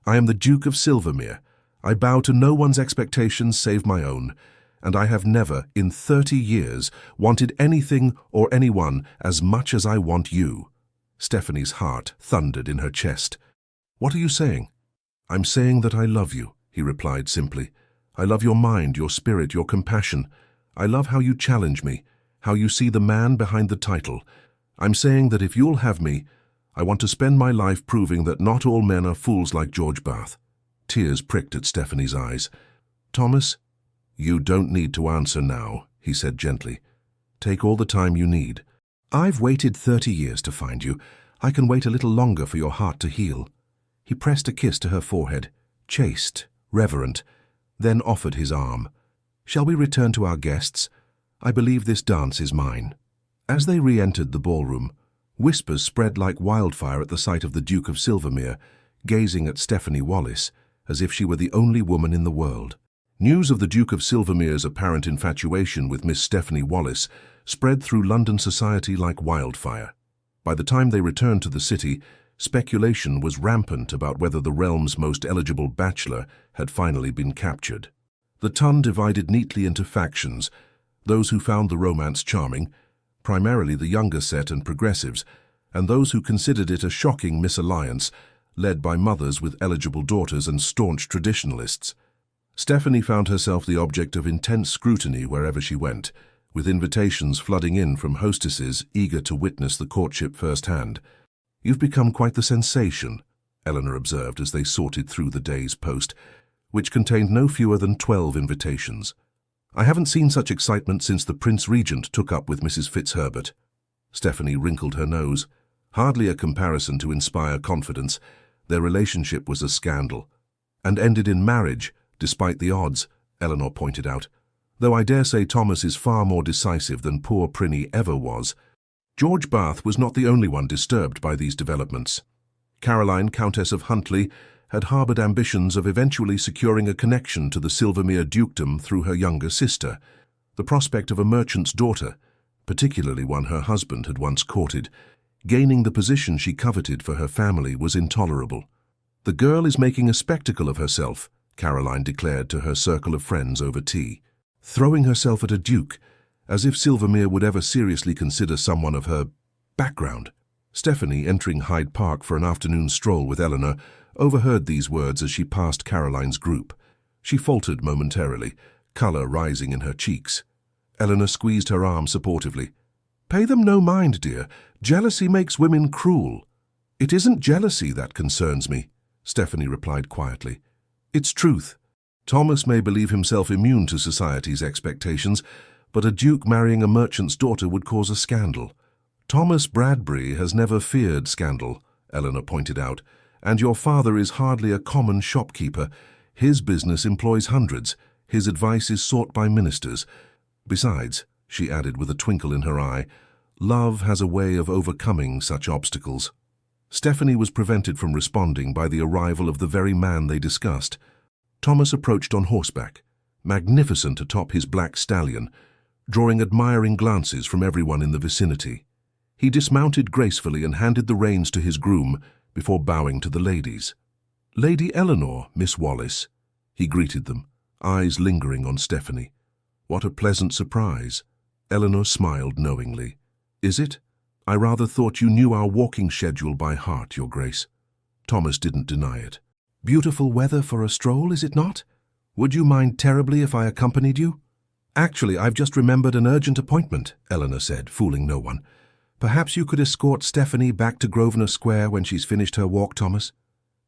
"I am the Duke of Silvermere. I bow to no one's expectations save my own, and I have never, in 30 years, wanted anything or anyone as much as I want you." Stephanie's heart thundered in her chest. "What are you saying?" "I'm saying that I love you," he replied simply. "I love your mind, your spirit, your compassion. I love how you challenge me, how you see the man behind the title. I'm saying that if you'll have me, I want to spend my life proving that not all men are fools like George Bath." Tears pricked at Stephanie's eyes. "Thomas, you don't need to answer now," he said gently. "Take all the time you need. I've waited 30 years to find you. I can wait a little longer for your heart to heal." He pressed a kiss to her forehead, chaste, reverent, then offered his arm. "Shall we return to our guests? I believe this dance is mine." As they re-entered the ballroom, whispers spread like wildfire at the sight of the Duke of Silvermere, gazing at Stephanie Wallace, as if she were the only woman in the world. News of the Duke of Silvermere's apparent infatuation with Miss Stephanie Wallace spread through London society like wildfire. By the time they returned to the city, speculation was rampant about whether the realm's most eligible bachelor had finally been captured. The ton divided neatly into factions, those who found the romance charming, primarily the younger set and progressives, and those who considered it a shocking misalliance, led by mothers with eligible daughters and staunch traditionalists. Stephanie found herself the object of intense scrutiny wherever she went, with invitations flooding in from hostesses eager to witness the courtship firsthand. "You've become quite the sensation," Eleanor observed as they sorted through the day's post, which contained no fewer than 12 invitations. "I haven't seen such excitement since the Prince Regent took up with Mrs. Fitzherbert." Stephanie wrinkled her nose. Hardly a comparison to inspire confidence. Their relationship was a scandal, and ended in marriage, despite the odds, Eleanor pointed out. "Though I dare say Thomas is far more decisive than poor Prinny ever was." George Bath was not the only one disturbed by these developments. Caroline, Countess of Huntly, had harboured ambitions of eventually securing a connection to the Silvermere dukedom through her younger sister. The prospect of a merchant's daughter, particularly one her husband had once courted, gaining the position she coveted for her family, was intolerable. "The girl is making a spectacle of herself," Caroline declared to her circle of friends over tea. "Throwing herself at a duke, as if Silvermere would ever seriously consider someone of her background." Stephanie, entering Hyde Park for an afternoon stroll with Eleanor, overheard these words as she passed Caroline's group. She faltered momentarily, colour rising in her cheeks. Eleanor squeezed her arm supportively. "Pay them no mind, dear. Jealousy makes women cruel." "It isn't jealousy that concerns me," Stephanie replied quietly. "It's truth. Thomas may believe himself immune to society's expectations, but a duke marrying a merchant's daughter would cause a scandal." "Thomas Bradbury has never feared scandal," Eleanor pointed out, "and your father is hardly a common shopkeeper. His business employs hundreds. His advice is sought by ministers. Besides," she added with a twinkle in her eye, "love has a way of overcoming such obstacles." Stephanie was prevented from responding by the arrival of the very man they discussed. Thomas approached on horseback, magnificent atop his black stallion, drawing admiring glances from everyone in the vicinity. He dismounted gracefully and handed the reins to his groom, before bowing to the ladies. "Lady Eleanor, Miss Wallis," he greeted them, eyes lingering on Stephanie. "What a pleasant surprise." Eleanor smiled knowingly. "Is it? I rather thought you knew our walking schedule by heart, Your Grace." Thomas didn't deny it. "Beautiful weather for a stroll, is it not? Would you mind terribly if I accompanied you?" "Actually, I've just remembered an urgent appointment," Eleanor said, fooling no one. "Perhaps you could escort Stephanie back to Grosvenor Square when she's finished her walk, Thomas?"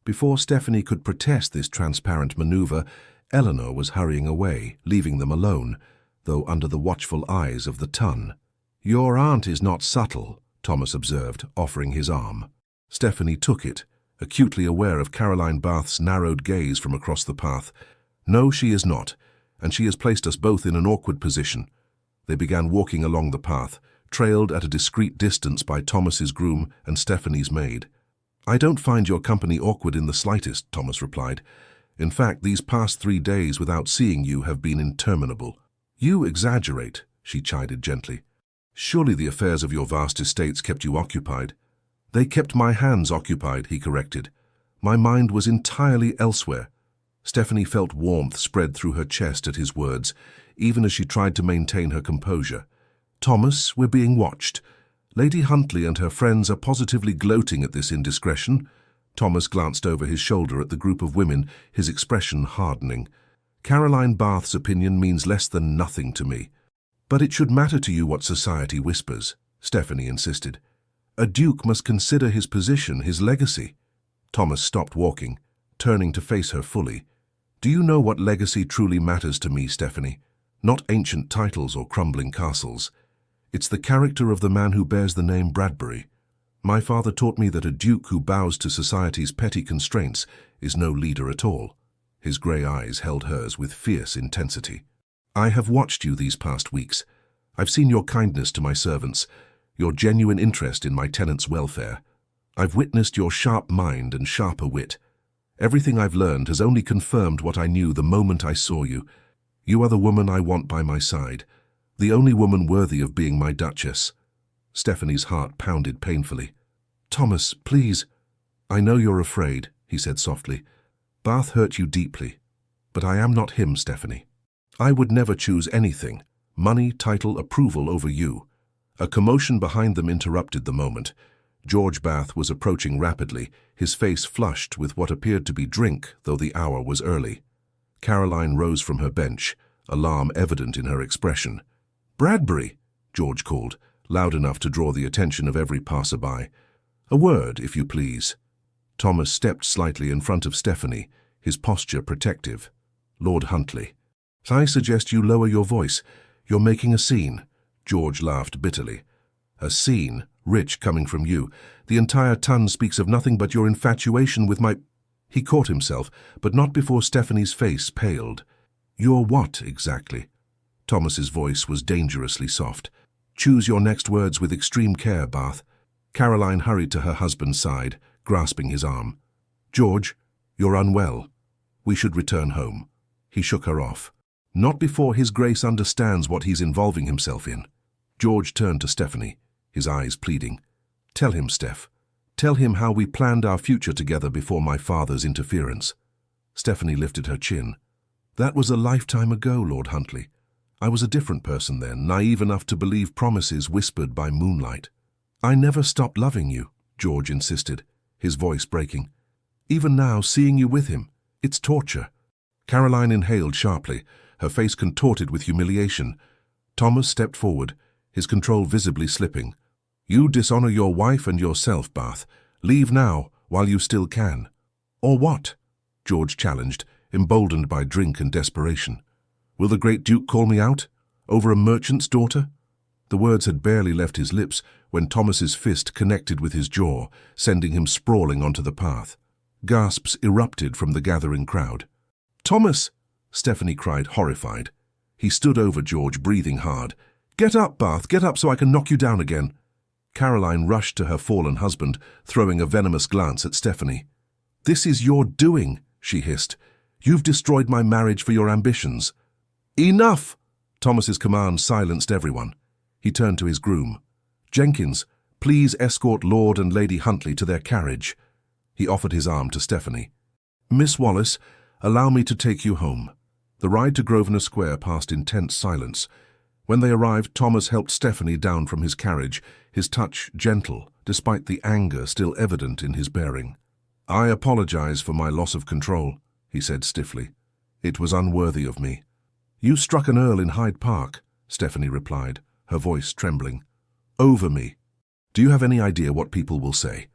Before Stephanie could protest this transparent maneuver, Eleanor was hurrying away, leaving them alone, though under the watchful eyes of the ton. "Your aunt is not subtle," Thomas observed, offering his arm. Stephanie took it, acutely aware of Caroline Bath's narrowed gaze from across the path. "No, she is not, and she has placed us both in an awkward position." They began walking along the path, trailed at a discreet distance by Thomas's groom and Stephanie's maid. "I don't find your company awkward in the slightest," Thomas replied. "In fact, these past 3 days without seeing you have been interminable." "You exaggerate," she chided gently. "Surely the affairs of your vast estates kept you occupied." "They kept my hands occupied," he corrected. "My mind was entirely elsewhere." Stephanie felt warmth spread through her chest at his words, even as she tried to maintain her composure. "Thomas, we're being watched. Lady Huntley and her friends are positively gloating at this indiscretion." Thomas glanced over his shoulder at the group of women, his expression hardening. "Caroline Bath's opinion means less than nothing to me." "But it should matter to you what society whispers," Stephanie insisted. "A duke must consider his position, his legacy." Thomas stopped walking, turning to face her fully. "Do you know what legacy truly matters to me, Stephanie? Not ancient titles or crumbling castles. It's the character of the man who bears the name Bradbury. My father taught me that a duke who bows to society's petty constraints is no leader at all." His grey eyes held hers with fierce intensity. "I have watched you these past weeks. I've seen your kindness to my servants, your genuine interest in my tenants' welfare. I've witnessed your sharp mind and sharper wit. Everything I've learned has only confirmed what I knew the moment I saw you. You are the woman I want by my side, the only woman worthy of being my Duchess." Stephanie's heart pounded painfully. "Thomas, please." "I know you're afraid," he said softly. "Bath hurt you deeply. But I am not him, Stephanie. I would never choose anything, money, title, approval over you." A commotion behind them interrupted the moment. George Bath was approaching rapidly, his face flushed with what appeared to be drink, though the hour was early. Caroline rose from her bench, alarm evident in her expression. "Bradbury," George called, loud enough to draw the attention of every passer-by. "A word, if you please." Thomas stepped slightly in front of Stephanie, his posture protective. "Lord Huntley." "I suggest you lower your voice. You're making a scene." George laughed bitterly. "A scene, rich coming from you. The entire ton speaks of nothing but your infatuation with my—" He caught himself, but not before Stephanie's face paled. "Your what, exactly?" Thomas's voice was dangerously soft. "Choose your next words with extreme care, Bath." Caroline hurried to her husband's side, grasping his arm. "George, you're unwell. We should return home." He shook her off. "Not before His Grace understands what he's involving himself in." George turned to Stephanie, his eyes pleading. "Tell him, Steph. Tell him how we planned our future together before my father's interference." Stephanie lifted her chin. "That was a lifetime ago, Lord Huntley. I was a different person then, naive enough to believe promises whispered by moonlight." "I never stopped loving you," George insisted, his voice breaking. "Even now, seeing you with him, it's torture." Caroline inhaled sharply, her face contorted with humiliation. Thomas stepped forward, his control visibly slipping. "You dishonor your wife and yourself, Bath. Leave now, while you still can." "Or what?" George challenged, emboldened by drink and desperation. "Will the great Duke call me out? Over a merchant's daughter?" The words had barely left his lips when Thomas's fist connected with his jaw, sending him sprawling onto the path. Gasps erupted from the gathering crowd. "Thomas!" Stephanie cried, horrified. He stood over George, breathing hard. "Get up, Bath, get up so I can knock you down again." Caroline rushed to her fallen husband, throwing a venomous glance at Stephanie. "This is your doing," she hissed. "You've destroyed my marriage for your ambitions." "Enough!" Thomas's command silenced everyone. He turned to his groom. "Jenkins, please escort Lord and Lady Huntley to their carriage." He offered his arm to Stephanie. "Miss Wallace, allow me to take you home." The ride to Grosvenor Square passed in tense silence. When they arrived, Thomas helped Stephanie down from his carriage, his touch gentle, despite the anger still evident in his bearing. "I apologize for my loss of control," he said stiffly. "It was unworthy of me." "You struck an Earl in Hyde Park," Stephanie replied, her voice trembling. "Over me. Do you have any idea what people will say?"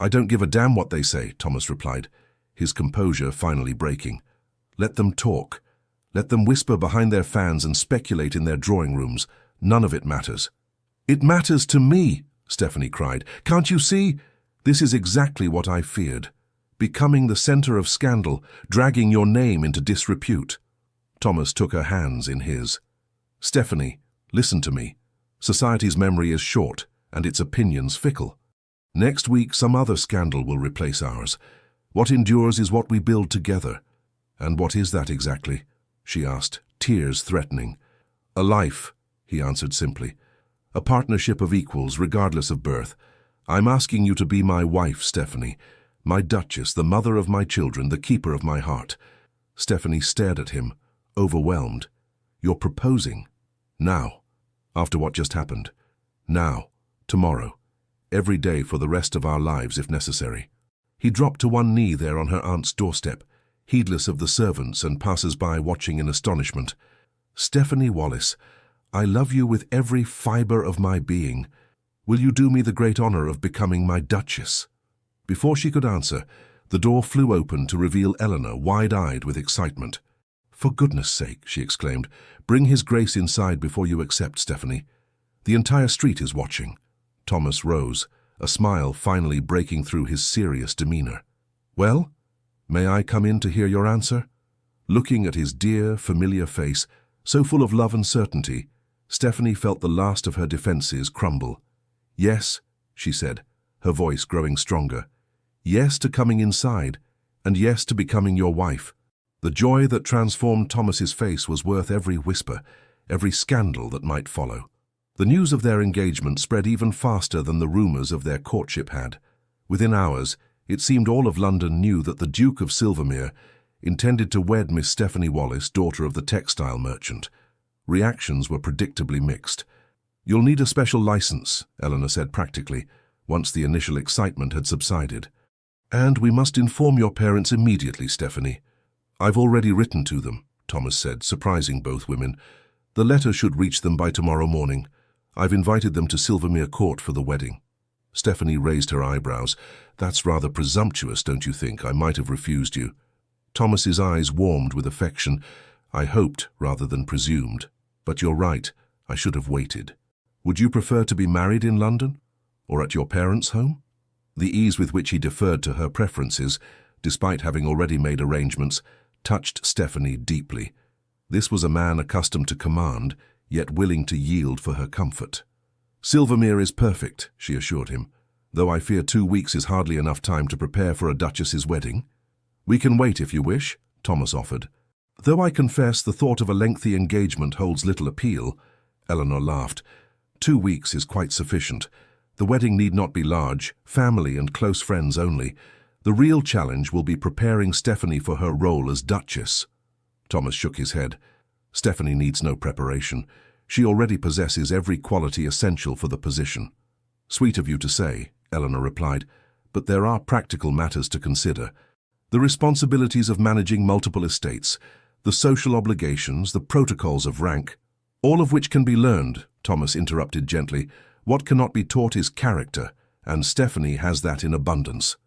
"I don't give a damn what they say," Thomas replied, his composure finally breaking. "Let them talk. Let them whisper behind their fans and speculate in their drawing rooms. None of it matters." "It matters to me," Stephanie cried. "Can't you see? This is exactly what I feared. Becoming the center of scandal, dragging your name into disrepute." Thomas took her hands in his. "Stephanie, listen to me. Society's memory is short, and its opinions fickle. Next week, some other scandal will replace ours. What endures is what we build together." "And what is that exactly?" she asked, tears threatening. "A life," he answered simply. "A partnership of equals, regardless of birth. I'm asking you to be my wife, Stephanie. My Duchess, the mother of my children, the keeper of my heart." Stephanie stared at him, overwhelmed. "You're proposing? Now? After what just happened? Now? Tomorrow? Every day for the rest of our lives, if necessary?" He dropped to one knee there on her aunt's doorstep, heedless of the servants and passers-by watching in astonishment. "Stephanie Wallace, I love you with every fiber of my being. Will you do me the great honor of becoming my Duchess?" Before she could answer, the door flew open to reveal Eleanor, wide-eyed with excitement. "For goodness sake," she exclaimed, "bring His Grace inside before you accept, Stephanie. The entire street is watching." Thomas rose, a smile finally breaking through his serious demeanor. "Well? May I come in to hear your answer?" Looking at his dear, familiar face, so full of love and certainty, Stephanie felt the last of her defenses crumble. "Yes," she said, her voice growing stronger. "Yes to coming inside, and yes to becoming your wife." The joy that transformed Thomas's face was worth every whisper, every scandal that might follow. The news of their engagement spread even faster than the rumors of their courtship had. Within hours, it seemed all of London knew that the Duke of Silvermere intended to wed Miss Stephanie Wallace, daughter of the textile merchant. Reactions were predictably mixed. "You'll need a special license," Eleanor said practically, once the initial excitement had subsided. "And we must inform your parents immediately, Stephanie." "I've already written to them," Thomas said, surprising both women. "The letter should reach them by tomorrow morning. I've invited them to Silvermere Court for the wedding." Stephanie raised her eyebrows. "That's rather presumptuous, don't you think? I might have refused you." Thomas's eyes warmed with affection. "I hoped rather than presumed. But you're right, I should have waited. Would you prefer to be married in London? Or at your parents' home?" The ease with which he deferred to her preferences, despite having already made arrangements, touched Stephanie deeply. This was a man accustomed to command, yet willing to yield for her comfort. "Silvermere is perfect," she assured him, "though I fear 2 weeks is hardly enough time to prepare for a duchess's wedding." "We can wait if you wish," Thomas offered. "Though I confess the thought of a lengthy engagement holds little appeal," Eleanor laughed. 2 weeks is quite sufficient. The wedding need not be large, family and close friends only. The real challenge will be preparing Stephanie for her role as Duchess." Thomas shook his head. "Stephanie needs no preparation. She already possesses every quality essential for the position." "Sweet of you to say," Eleanor replied, "but there are practical matters to consider. The responsibilities of managing multiple estates, the social obligations, the protocols of rank, all of which can be learned," Thomas interrupted gently. "What cannot be taught is character, and Stephanie has that in abundance."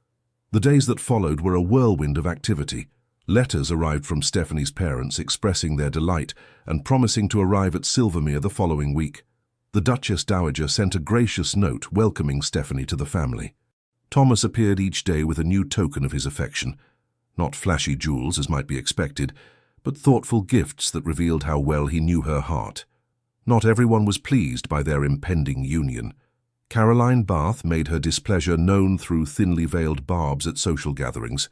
The days that followed were a whirlwind of activity. Letters arrived from Stephanie's parents expressing their delight and promising to arrive at Silvermere the following week. The Duchess Dowager sent a gracious note welcoming Stephanie to the family. Thomas appeared each day with a new token of his affection. Not flashy jewels, as might be expected, but thoughtful gifts that revealed how well he knew her heart. Not everyone was pleased by their impending union. Caroline Bath made her displeasure known through thinly veiled barbs at social gatherings.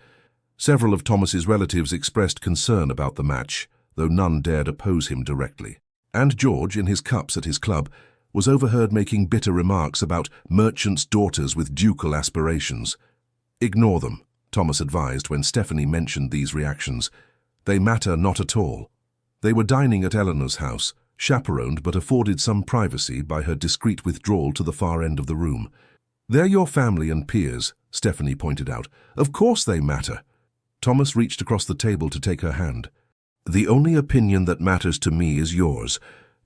Several of Thomas's relatives expressed concern about the match, though none dared oppose him directly. And George, in his cups at his club, was overheard making bitter remarks about merchants' daughters with ducal aspirations. "Ignore them," Thomas advised when Stephanie mentioned these reactions. They matter not at all. They were dining at Eleanor's house, chaperoned but afforded some privacy by her discreet withdrawal to the far end of the room. "They're your family and peers," Stephanie pointed out. "Of course they matter." Thomas reached across the table to take her hand. "The only opinion that matters to me is yours.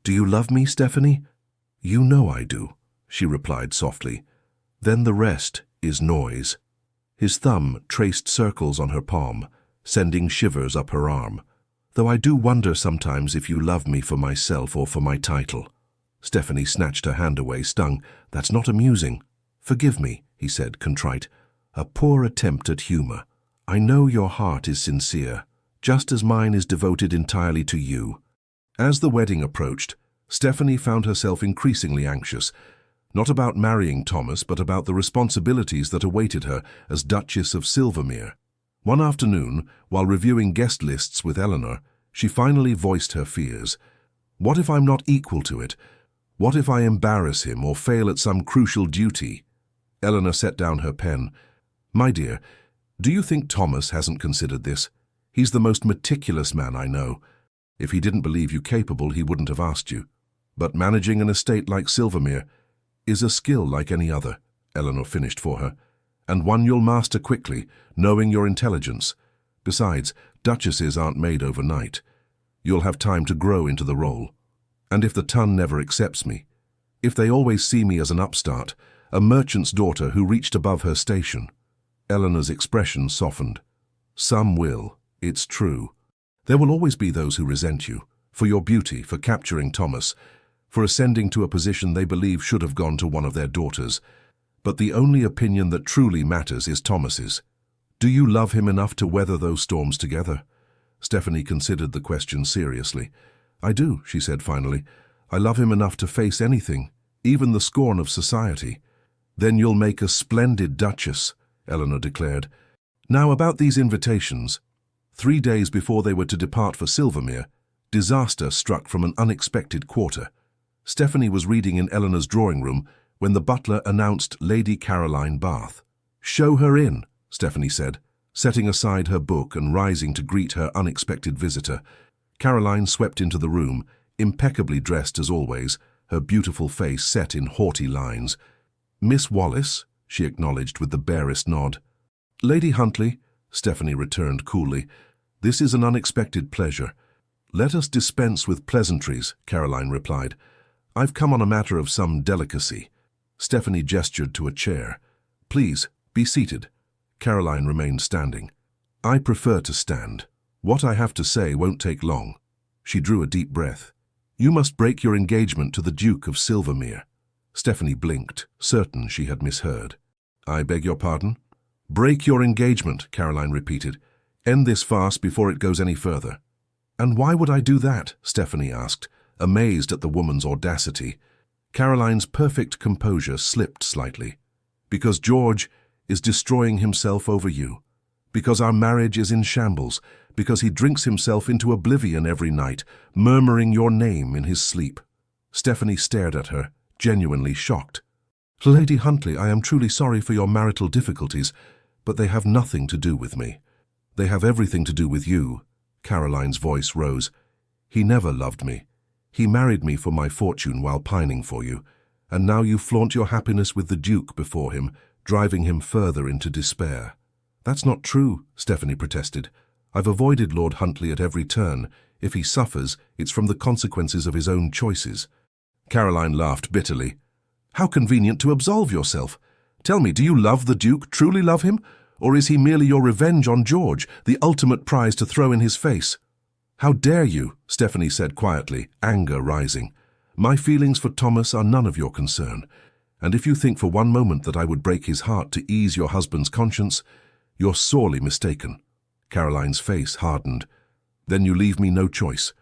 Do you love me, Stephanie?" "You know I do," she replied softly. "Then the rest is noise." His thumb traced circles on her palm, sending shivers up her arm. "Though I do wonder sometimes if you love me for myself or for my title." Stephanie snatched her hand away, stung. "That's not amusing." "Forgive me," he said, contrite. "A poor attempt at humor. I know your heart is sincere, just as mine is devoted entirely to you." As the wedding approached, Stephanie found herself increasingly anxious, not about marrying Thomas, but about the responsibilities that awaited her as Duchess of Silvermere. One afternoon, while reviewing guest lists with Eleanor, she finally voiced her fears. "What if I'm not equal to it? What if I embarrass him or fail at some crucial duty?" Eleanor set down her pen. "My dear, do you think Thomas hasn't considered this? He's the most meticulous man I know. If he didn't believe you capable, he wouldn't have asked you. But managing an estate like Silvermere is a skill like any other," Eleanor finished for her, "and one you'll master quickly, knowing your intelligence. Besides, duchesses aren't made overnight. You'll have time to grow into the role. And if the ton never accepts me, if they always see me as an upstart, a merchant's daughter who reached above her station." Eleanor's expression softened. "Some will, it's true. There will always be those who resent you, for your beauty, for capturing Thomas, for ascending to a position they believe should have gone to one of their daughters. But the only opinion that truly matters is Thomas's. Do you love him enough to weather those storms together?" Stephanie considered the question seriously. "I do," she said finally. "I love him enough to face anything, even the scorn of society." "Then you'll make a splendid duchess," Eleanor declared. "Now about these invitations." 3 days before they were to depart for Silvermere, disaster struck from an unexpected quarter. Stephanie was reading in Eleanor's drawing room when the butler announced Lady Caroline Bath. "Show her in," Stephanie said, setting aside her book and rising to greet her unexpected visitor. Caroline swept into the room, impeccably dressed as always, her beautiful face set in haughty lines. "Miss Wallace," she acknowledged with the barest nod. "Lady Huntley," Stephanie returned coolly, "this is an unexpected pleasure." "Let us dispense with pleasantries," Caroline replied. "I've come on a matter of some delicacy." Stephanie gestured to a chair. "Please, be seated." Caroline remained standing. "I prefer to stand. What I have to say won't take long." She drew a deep breath. "You must break your engagement to the Duke of Silvermere." Stephanie blinked, certain she had misheard. "I beg your pardon?" "Break your engagement," Caroline repeated. "End this farce before it goes any further." "And why would I do that?" Stephanie asked, amazed at the woman's audacity. Caroline's perfect composure slipped slightly. "Because George is destroying himself over you. Because our marriage is in shambles. Because he drinks himself into oblivion every night, murmuring your name in his sleep." Stephanie stared at her, genuinely shocked. "Lady Huntley, I am truly sorry for your marital difficulties, but they have nothing to do with me. They have everything to do with you." Caroline's voice rose. "He never loved me. He married me for my fortune while pining for you, and now you flaunt your happiness with the Duke before him, driving him further into despair." "That's not true," Stephanie protested. "I've avoided Lord Huntley at every turn. If he suffers, it's from the consequences of his own choices." Caroline laughed bitterly. "How convenient to absolve yourself. Tell me, do you love the Duke, truly love him? Or is he merely your revenge on George, the ultimate prize to throw in his face?" "How dare you?" Stephanie said quietly, anger rising. "My feelings for Thomas are none of your concern. And if you think for one moment that I would break his heart to ease your husband's conscience, you're sorely mistaken." Caroline's face hardened. "Then you leave me no choice."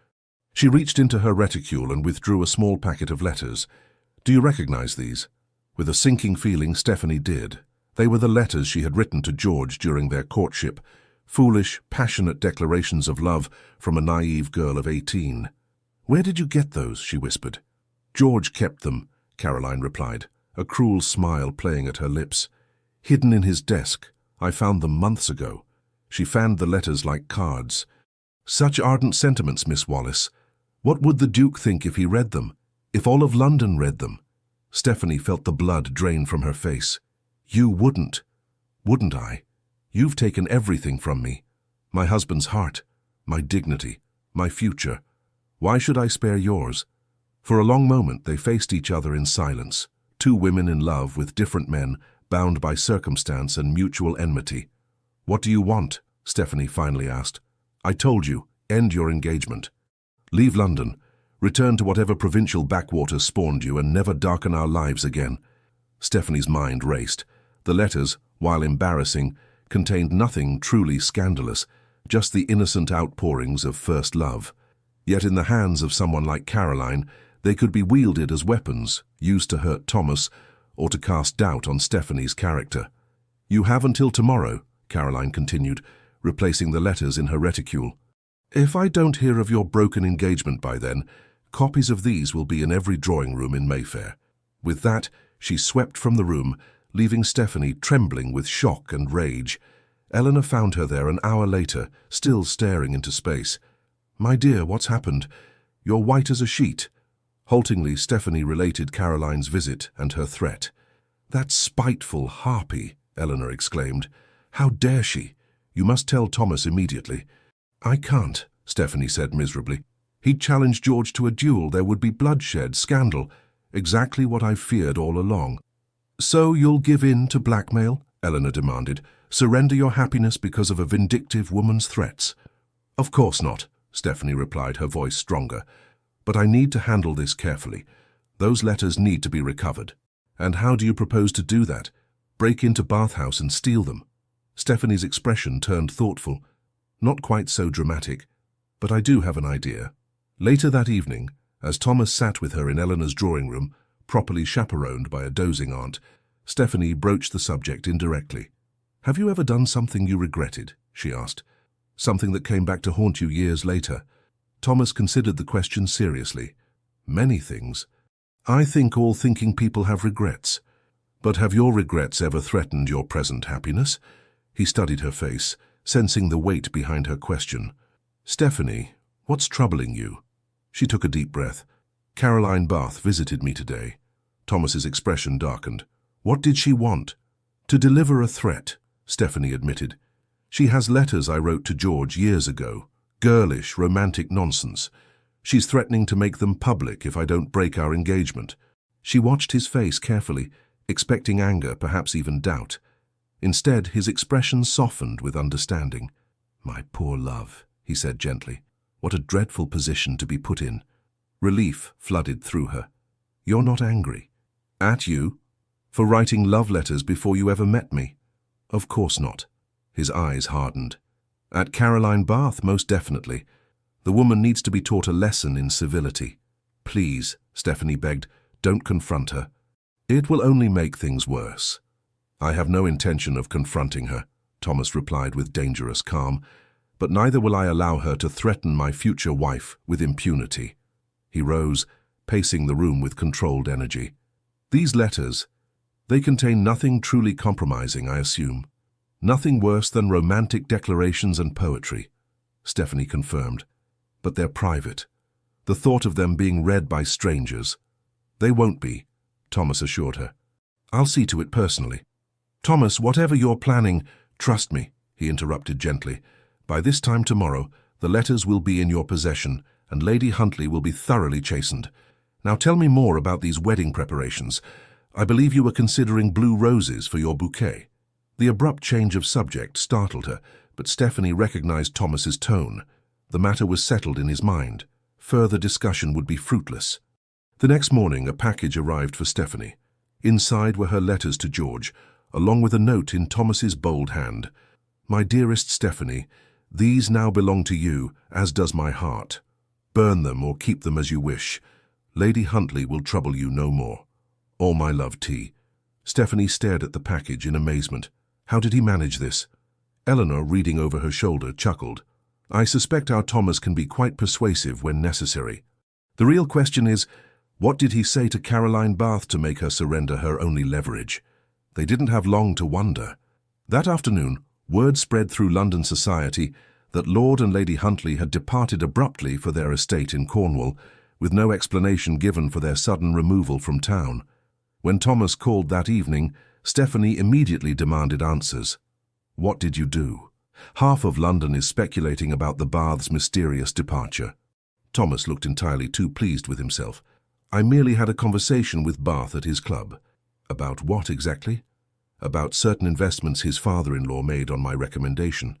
She reached into her reticule and withdrew a small packet of letters. "Do you recognize these?" With a sinking feeling, Stephanie did. They were the letters she had written to George during their courtship, foolish, passionate declarations of love from a naive girl of 18. "Where did you get those?" she whispered. "George kept them," Caroline replied, a cruel smile playing at her lips. "Hidden in his desk. I found them months ago." She fanned the letters like cards. "Such ardent sentiments, Miss Wallis. What would the Duke think if he read them? If all of London read them?" Stephanie felt the blood drain from her face. "You wouldn't. Wouldn't I? You've taken everything from me. My husband's heart, my dignity, my future. Why should I spare yours?" For a long moment they faced each other in silence, two women in love with different men, bound by circumstance and mutual enmity. "What do you want?" Stephanie finally asked. "I told you, end your engagement. Leave London, return to whatever provincial backwater spawned you, and never darken our lives again." Stephanie's mind raced. The letters, while embarrassing, contained nothing truly scandalous, just the innocent outpourings of first love. Yet in the hands of someone like Caroline, they could be wielded as weapons, used to hurt Thomas or to cast doubt on Stephanie's character. "You have until tomorrow," Caroline continued, replacing the letters in her reticule. "If I don't hear of your broken engagement by then, copies of these will be in every drawing room in Mayfair." With that, she swept from the room, leaving Stephanie trembling with shock and rage. Eleanor found her there an hour later, still staring into space. "My dear, what's happened? You're white as a sheet." Haltingly, Stephanie related Caroline's visit and her threat. "That spiteful harpy," Eleanor exclaimed. "How dare she? You must tell Thomas immediately." "I can't," Stephanie said miserably. "He'd challenge George to a duel. There would be bloodshed, scandal. Exactly what I've feared all along." "So you'll give in to blackmail?" Eleanor demanded. "Surrender your happiness because of a vindictive woman's threats?" "Of course not," Stephanie replied, her voice stronger. "But I need to handle this carefully. Those letters need to be recovered." "And how do you propose to do that? Break into Bath House and steal them?" Stephanie's expression turned thoughtful. "Not quite so dramatic, but I do have an idea." Later that evening, as Thomas sat with her in Eleanor's drawing room, properly chaperoned by a dozing aunt, Stephanie broached the subject indirectly. "Have you ever done something you regretted?" she asked. "Something that came back to haunt you years later?" Thomas considered the question seriously. "Many things. I think all thinking people have regrets. But have your regrets ever threatened your present happiness?" He studied her face, sensing the weight behind her question. "Stephanie, what's troubling you?" She took a deep breath. "Caroline Bath visited me today." Thomas's expression darkened. "What did she want?" "To deliver a threat," Stephanie admitted. "She has letters I wrote to George years ago. Girlish, romantic nonsense. She's threatening to make them public if I don't break our engagement." She watched his face carefully, expecting anger, perhaps even doubt. Instead, his expression softened with understanding. "My poor love," he said gently. "What a dreadful position to be put in." Relief flooded through her. "You're not angry?" "At you? For writing love letters before you ever met me?" "Of course not." His eyes hardened. "At Caroline Bath, most definitely. The woman needs to be taught a lesson in civility." "Please," Stephanie begged, "don't confront her. It will only make things worse." "I have no intention of confronting her," Thomas replied with dangerous calm, "but neither will I allow her to threaten my future wife with impunity." He rose, pacing the room with controlled energy. "These letters, they contain nothing truly compromising, I assume. Nothing worse than romantic declarations and poetry," Stephanie confirmed. "But they're private. The thought of them being read by strangers—" "They won't be," Thomas assured her. "I'll see to it personally." "Thomas, whatever you're planning, trust me," he interrupted gently. "By this time tomorrow, the letters will be in your possession, and Lady Huntley will be thoroughly chastened. Now tell me more about these wedding preparations. I believe you were considering blue roses for your bouquet." The abrupt change of subject startled her, but Stephanie recognized Thomas's tone. The matter was settled in his mind. Further discussion would be fruitless. The next morning, a package arrived for Stephanie. Inside were her letters to George, along with a note in Thomas's bold hand. "My dearest Stephanie, these now belong to you, as does my heart. Burn them or keep them as you wish. Lady Huntley will trouble you no more. All my love, T." Stephanie stared at the package in amazement. How did he manage this? Eleanor, reading over her shoulder, chuckled. "I suspect our Thomas can be quite persuasive when necessary. The real question is, what did he say to Caroline Bath to make her surrender her only leverage?" They didn't have long to wonder. That afternoon, word spread through London society that Lord and Lady Huntley had departed abruptly for their estate in Cornwall, with no explanation given for their sudden removal from town. When Thomas called that evening, Stephanie immediately demanded answers. What did you do? Half of London is speculating about the Bath's mysterious departure. Thomas looked entirely too pleased with himself. I merely had a conversation with Bath at his club. About what exactly? About certain investments his father-in-law made on my recommendation.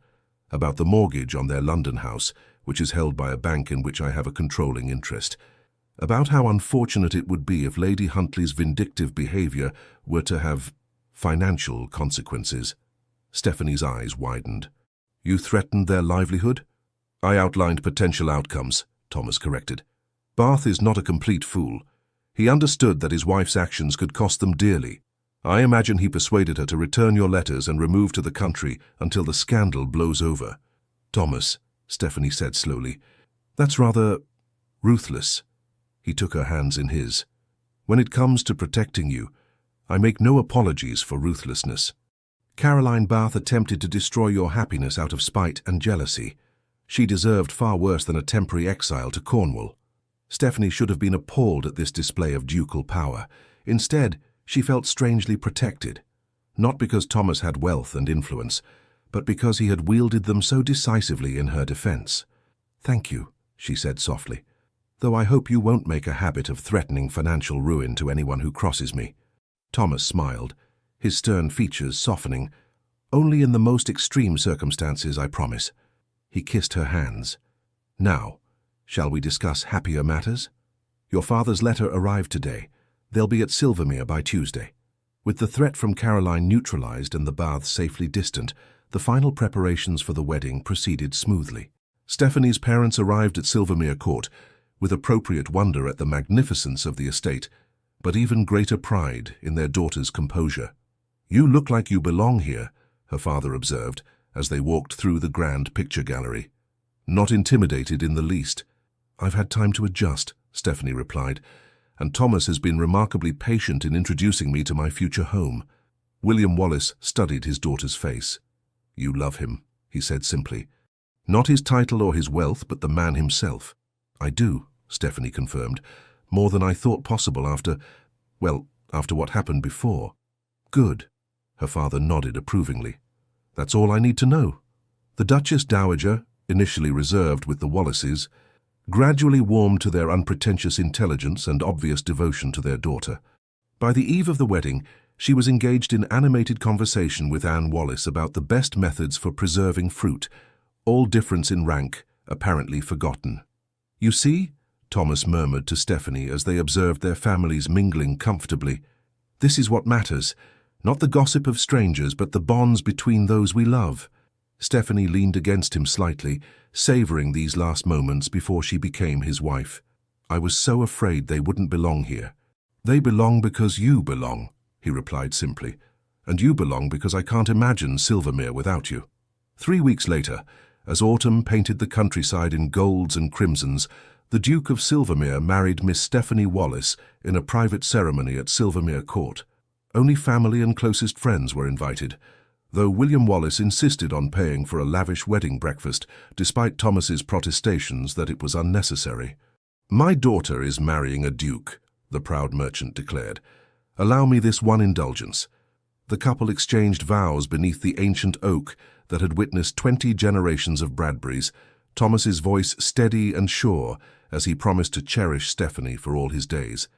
About the mortgage on their London house, which is held by a bank in which I have a controlling interest. About how unfortunate it would be if Lady Huntley's vindictive behavior were to have financial consequences. Stephanie's eyes widened. You threatened their livelihood? I outlined potential outcomes, Thomas corrected. Bath is not a complete fool. He understood that his wife's actions could cost them dearly. I imagine he persuaded her to return your letters and remove to the country until the scandal blows over. Thomas, Stephanie said slowly, that's rather ruthless. He took her hands in his. When it comes to protecting you, I make no apologies for ruthlessness. Caroline Bath attempted to destroy your happiness out of spite and jealousy. She deserved far worse than a temporary exile to Cornwall. Stephanie should have been appalled at this display of ducal power. Instead, she felt strangely protected, not because Thomas had wealth and influence, but because he had wielded them so decisively in her defense. Thank you, she said softly, though I hope you won't make a habit of threatening financial ruin to anyone who crosses me. Thomas smiled, his stern features softening. Only in the most extreme circumstances, I promise. He kissed her hands. Now, shall we discuss happier matters? Your father's letter arrived today. They'll be at Silvermere by Tuesday. With the threat from Caroline neutralized and the Baths safely distant, the final preparations for the wedding proceeded smoothly. Stephanie's parents arrived at Silvermere Court with appropriate wonder at the magnificence of the estate, but even greater pride in their daughter's composure. You look like you belong here, her father observed, as they walked through the grand picture gallery. Not intimidated in the least. I've had time to adjust, Stephanie replied, and Thomas has been remarkably patient in introducing me to my future home. William Wallace studied his daughter's face. You love him, he said simply. Not his title or his wealth, but the man himself. I do, Stephanie confirmed, more than I thought possible after what happened before. Good, her father nodded approvingly. That's all I need to know. The Duchess Dowager, initially reserved with the Wallaces, gradually warmed to their unpretentious intelligence and obvious devotion to their daughter. By the eve of the wedding, she was engaged in animated conversation with Anne Wallis about the best methods for preserving fruit, all difference in rank apparently forgotten. You see, Thomas murmured to Stephanie as they observed their families mingling comfortably. This is what matters, not the gossip of strangers, but the bonds between those we love. Stephanie leaned against him slightly, savoring these last moments before she became his wife. I was so afraid they wouldn't belong here. They belong because you belong, he replied simply, and you belong because I can't imagine Silvermere without you. 3 weeks later, as autumn painted the countryside in golds and crimsons, the Duke of Silvermere married Miss Stephanie Wallis in a private ceremony at Silvermere Court. Only family and closest friends were invited, though William Wallace insisted on paying for a lavish wedding breakfast, despite Thomas's protestations that it was unnecessary. My daughter is marrying a duke, the proud merchant declared. Allow me this one indulgence. The couple exchanged vows beneath the ancient oak that had witnessed 20 generations of Bradburys, Thomas's voice steady and sure as he promised to cherish Stephanie for all his days.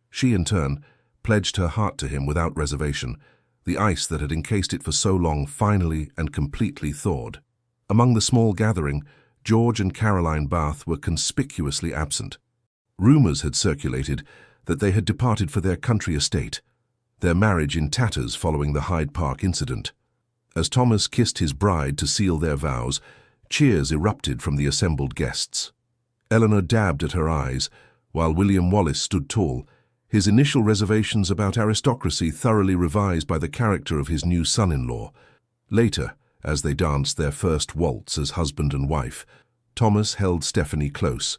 She, in turn, pledged her heart to him without reservation. The ice that had encased it for so long finally and completely thawed. Among the small gathering, George and Caroline Bath were conspicuously absent. Rumors had circulated that they had departed for their country estate, their marriage in tatters following the Hyde Park incident. As Thomas kissed his bride to seal their vows, cheers erupted from the assembled guests. Eleanor dabbed at her eyes, while William Wallace stood tall, his initial reservations about aristocracy thoroughly revised by the character of his new son-in-law. Later, as they danced their first waltz as husband and wife, Thomas held Stephanie close.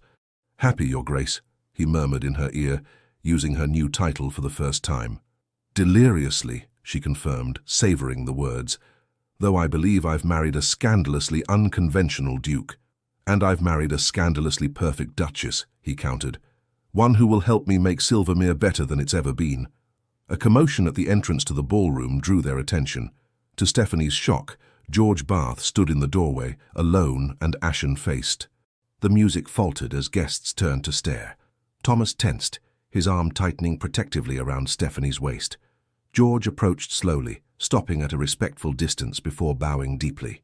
"Happy, Your Grace," he murmured in her ear, using her new title for the first time. "Deliriously," she confirmed, savoring the words. though I believe I've married a scandalously unconventional duke. And I've married a scandalously perfect duchess, he countered. One who will help me make Silvermere better than it's ever been. A commotion at the entrance to the ballroom drew their attention. To Stephanie's shock, George Bath stood in the doorway, alone and ashen-faced. The music faltered as guests turned to stare. Thomas tensed, his arm tightening protectively around Stephanie's waist. George approached slowly, stopping at a respectful distance before bowing deeply.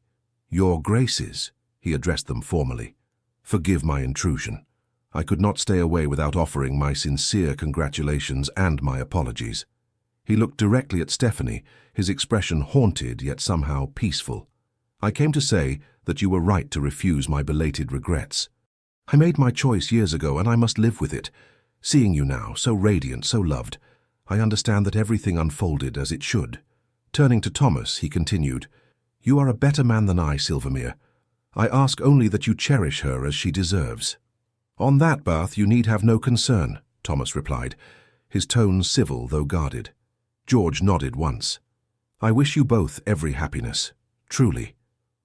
"Your Graces," he addressed them formally. "Forgive my intrusion. I could not stay away without offering my sincere congratulations and my apologies." He looked directly at Stephanie, his expression haunted yet somehow peaceful. "I came to say that you were right to refuse my belated regrets. I made my choice years ago and I must live with it. Seeing you now, so radiant, so loved, I understand that everything unfolded as it should." Turning to Thomas, he continued, "You are a better man than I, Silvermere. I ask only that you cherish her as she deserves." "On that, Bath, you need have no concern," Thomas replied, his tone civil though guarded. George nodded once. "I wish you both every happiness, truly."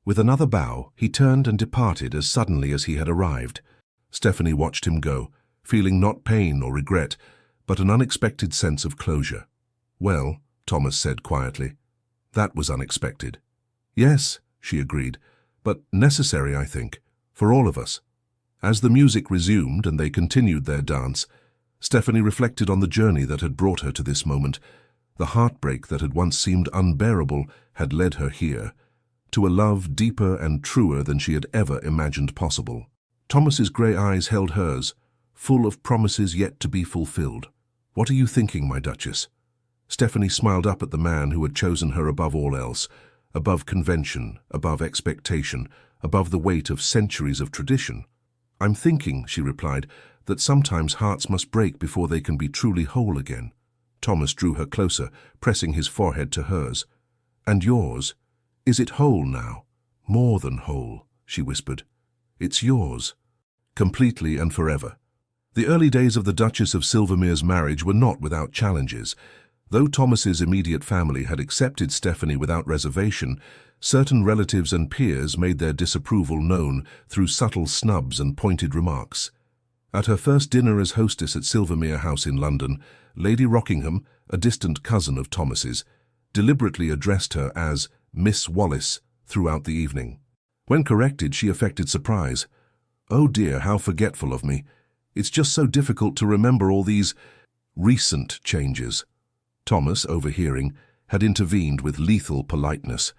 With another bow, he turned and departed as suddenly as he had arrived. Stephanie watched him go, feeling not pain or regret, but an unexpected sense of closure. "Well," Thomas said quietly, "that was unexpected." "Yes," she agreed, "but necessary, I think, for all of us." As the music resumed and they continued their dance, Stephanie reflected on the journey that had brought her to this moment. The heartbreak that had once seemed unbearable had led her here, to a love deeper and truer than she had ever imagined possible. Thomas's grey eyes held hers, full of promises yet to be fulfilled. "What are you thinking, my Duchess?" Stephanie smiled up at the man who had chosen her above all else, above convention, above expectation, above the weight of centuries of tradition. "I'm thinking," she replied, "that sometimes hearts must break before they can be truly whole again." Thomas drew her closer, pressing his forehead to hers. "And yours? Is it whole now?" "More than whole," she whispered. "It's yours, completely and forever." The early days of the Duchess of Silvermere's marriage were not without challenges. Though Thomas's immediate family had accepted Stephanie without reservation, certain relatives and peers made their disapproval known through subtle snubs and pointed remarks. At her first dinner as hostess at Silvermere House in London, Lady Rockingham, a distant cousin of Thomas's, deliberately addressed her as Miss Wallis throughout the evening. When corrected, she affected surprise. "Oh dear, how forgetful of me. It's just so difficult to remember all these recent changes." Thomas, overhearing, had intervened with lethal politeness.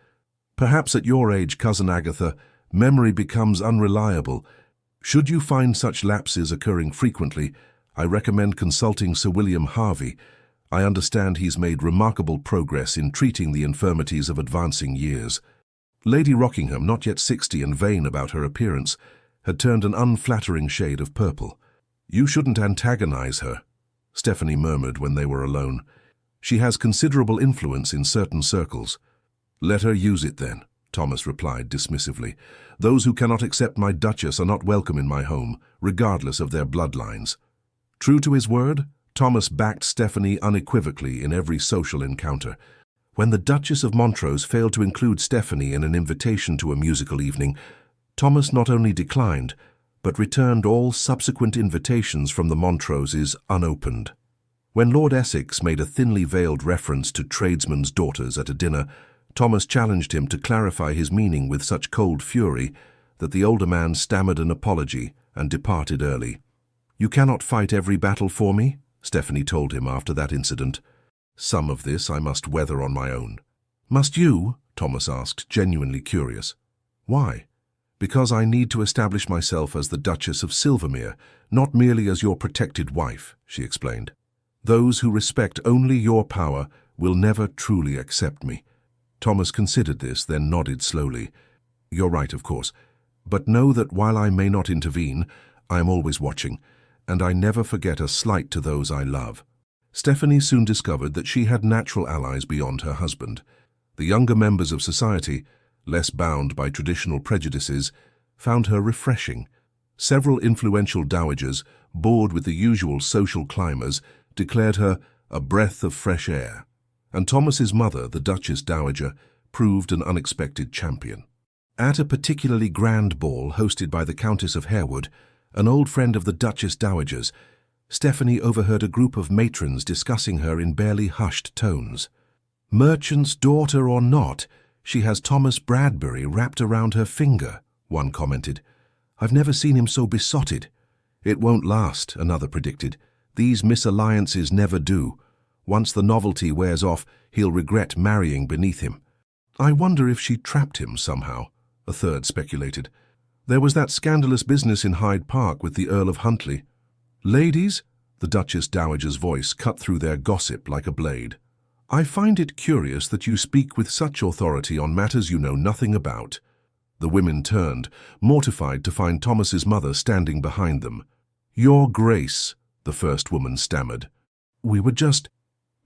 "Perhaps at your age, Cousin Agatha, memory becomes unreliable. Should you find such lapses occurring frequently, I recommend consulting Sir William Harvey. I understand he's made remarkable progress in treating the infirmities of advancing years." Lady Rockingham, not yet 60 and vain about her appearance, had turned an unflattering shade of purple. "You shouldn't antagonize her," Stephanie murmured when they were alone. "She has considerable influence in certain circles." "Let her use it then," Thomas replied dismissively. "Those who cannot accept my Duchess are not welcome in my home, regardless of their bloodlines." True to his word, Thomas backed Stephanie unequivocally in every social encounter. When the Duchess of Montrose failed to include Stephanie in an invitation to a musical evening, Thomas not only declined, but returned all subsequent invitations from the Montroses unopened. When Lord Essex made a thinly veiled reference to tradesmen's daughters at a dinner, Thomas challenged him to clarify his meaning with such cold fury that the older man stammered an apology and departed early. "You cannot fight every battle for me," Stephanie told him after that incident. "Some of this I must weather on my own." "Must you?" Thomas asked, genuinely curious. "Why?" "Because I need to establish myself as the Duchess of Silvermere, not merely as your protected wife," she explained. "Those who respect only your power will never truly accept me." Thomas considered this, then nodded slowly. "You're right, of course. But know that while I may not intervene, I am always watching, and I never forget a slight to those I love." Stephanie soon discovered that she had natural allies beyond her husband. The younger members of society, less bound by traditional prejudices, found her refreshing. Several influential dowagers, bored with the usual social climbers, declared her a breath of fresh air. And Thomas's mother, the Duchess Dowager, proved an unexpected champion. At a particularly grand ball hosted by the Countess of Harewood, an old friend of the Duchess Dowager's, Stephanie overheard a group of matrons discussing her in barely hushed tones. "Merchant's daughter or not, she has Thomas Bradbury wrapped around her finger," one commented. "I've never seen him so besotted." "It won't last," another predicted. "These misalliances never do. Once the novelty wears off, he'll regret marrying beneath him." "I wonder if she trapped him somehow," a third speculated. "There was that scandalous business in Hyde Park with the Earl of Huntly." "Ladies," the Duchess Dowager's voice cut through their gossip like a blade, "I find it curious that you speak with such authority on matters you know nothing about." The women turned, mortified to find Thomas's mother standing behind them. "Your Grace," the first woman stammered. "We were just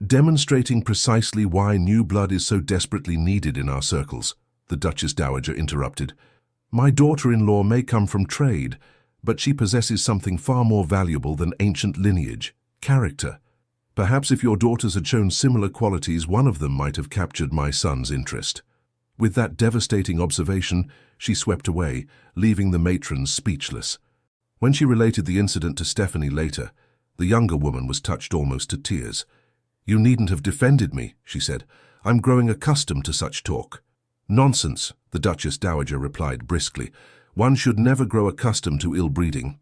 demonstrating precisely why new blood is so desperately needed in our circles," the Duchess Dowager interrupted. "My daughter-in-law may come from trade, but she possesses something far more valuable than ancient lineage, character. Perhaps if your daughters had shown similar qualities, one of them might have captured my son's interest." With that devastating observation, she swept away, leaving the matrons speechless. When she related the incident to Stephanie later, the younger woman was touched almost to tears. "You needn't have defended me," she said. "I'm growing accustomed to such talk." "Nonsense," the Duchess Dowager replied briskly. "One should never grow accustomed to ill-breeding.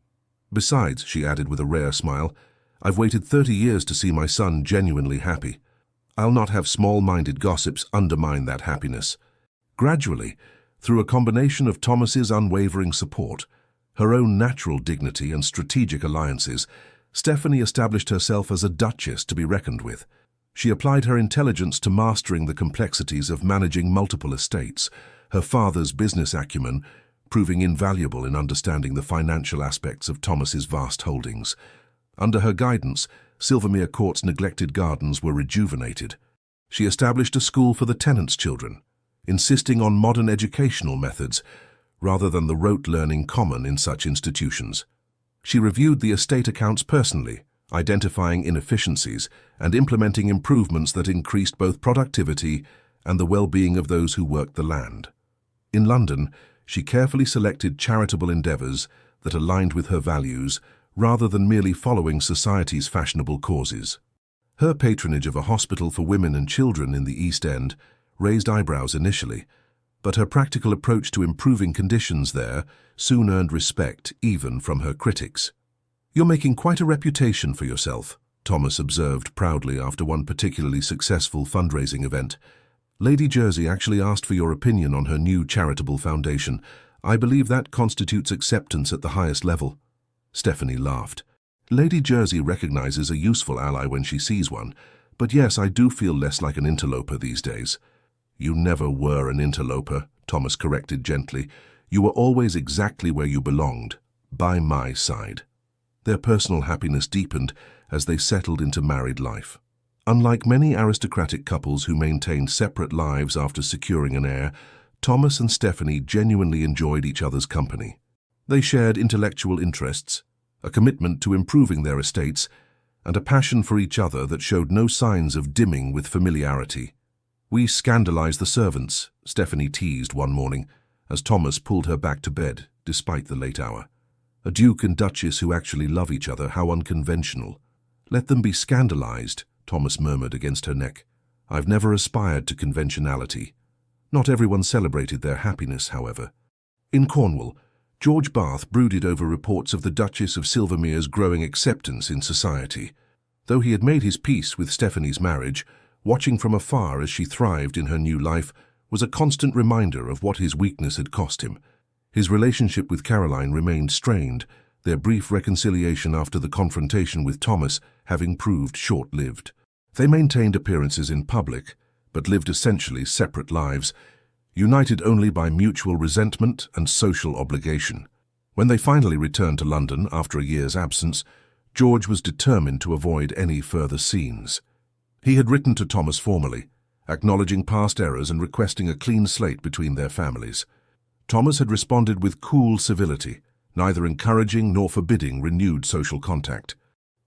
Besides," she added with a rare smile, "I've waited 30 years to see my son genuinely happy. I'll not have small-minded gossips undermine that happiness." Gradually, through a combination of Thomas's unwavering support, her own natural dignity and strategic alliances, Stephanie established herself as a duchess to be reckoned with. She applied her intelligence to mastering the complexities of managing multiple estates, her father's business acumen proving invaluable in understanding the financial aspects of Thomas's vast holdings. Under her guidance, Silvermere Court's neglected gardens were rejuvenated. She established a school for the tenants' children, insisting on modern educational methods rather than the rote learning common in such institutions. She reviewed the estate accounts personally, identifying inefficiencies and implementing improvements that increased both productivity and the well-being of those who worked the land. In London, she carefully selected charitable endeavours that aligned with her values rather than merely following society's fashionable causes. Her patronage of a hospital for women and children in the East End raised eyebrows initially, but her practical approach to improving conditions there soon earned respect even from her critics. "You're making quite a reputation for yourself," Thomas observed proudly after one particularly successful fundraising event. "Lady Jersey actually asked for your opinion on her new charitable foundation. I believe that constitutes acceptance at the highest level." Stephanie laughed. "Lady Jersey recognizes a useful ally when she sees one, but yes, I do feel less like an interloper these days." "You never were an interloper," Thomas corrected gently. "You were always exactly where you belonged, by my side." Their personal happiness deepened as they settled into married life. Unlike many aristocratic couples who maintained separate lives after securing an heir, Thomas and Stephanie genuinely enjoyed each other's company. They shared intellectual interests, a commitment to improving their estates, and a passion for each other that showed no signs of dimming with familiarity. "We scandalized the servants," Stephanie teased one morning, as Thomas pulled her back to bed, despite the late hour. "A duke and duchess who actually love each other, how unconventional." "Let them be scandalized," Thomas murmured against her neck. "I've never aspired to conventionality." Not everyone celebrated their happiness, however. In Cornwall, George Bath brooded over reports of the Duchess of Silvermere's growing acceptance in society. Though he had made his peace with Stephanie's marriage, watching from afar as she thrived in her new life was a constant reminder of what his weakness had cost him. His relationship with Caroline remained strained, their brief reconciliation after the confrontation with Thomas having proved short-lived. They maintained appearances in public, but lived essentially separate lives, united only by mutual resentment and social obligation. When they finally returned to London after a year's absence, George was determined to avoid any further scenes. He had written to Thomas formally, acknowledging past errors and requesting a clean slate between their families. Thomas had responded with cool civility, neither encouraging nor forbidding renewed social contact.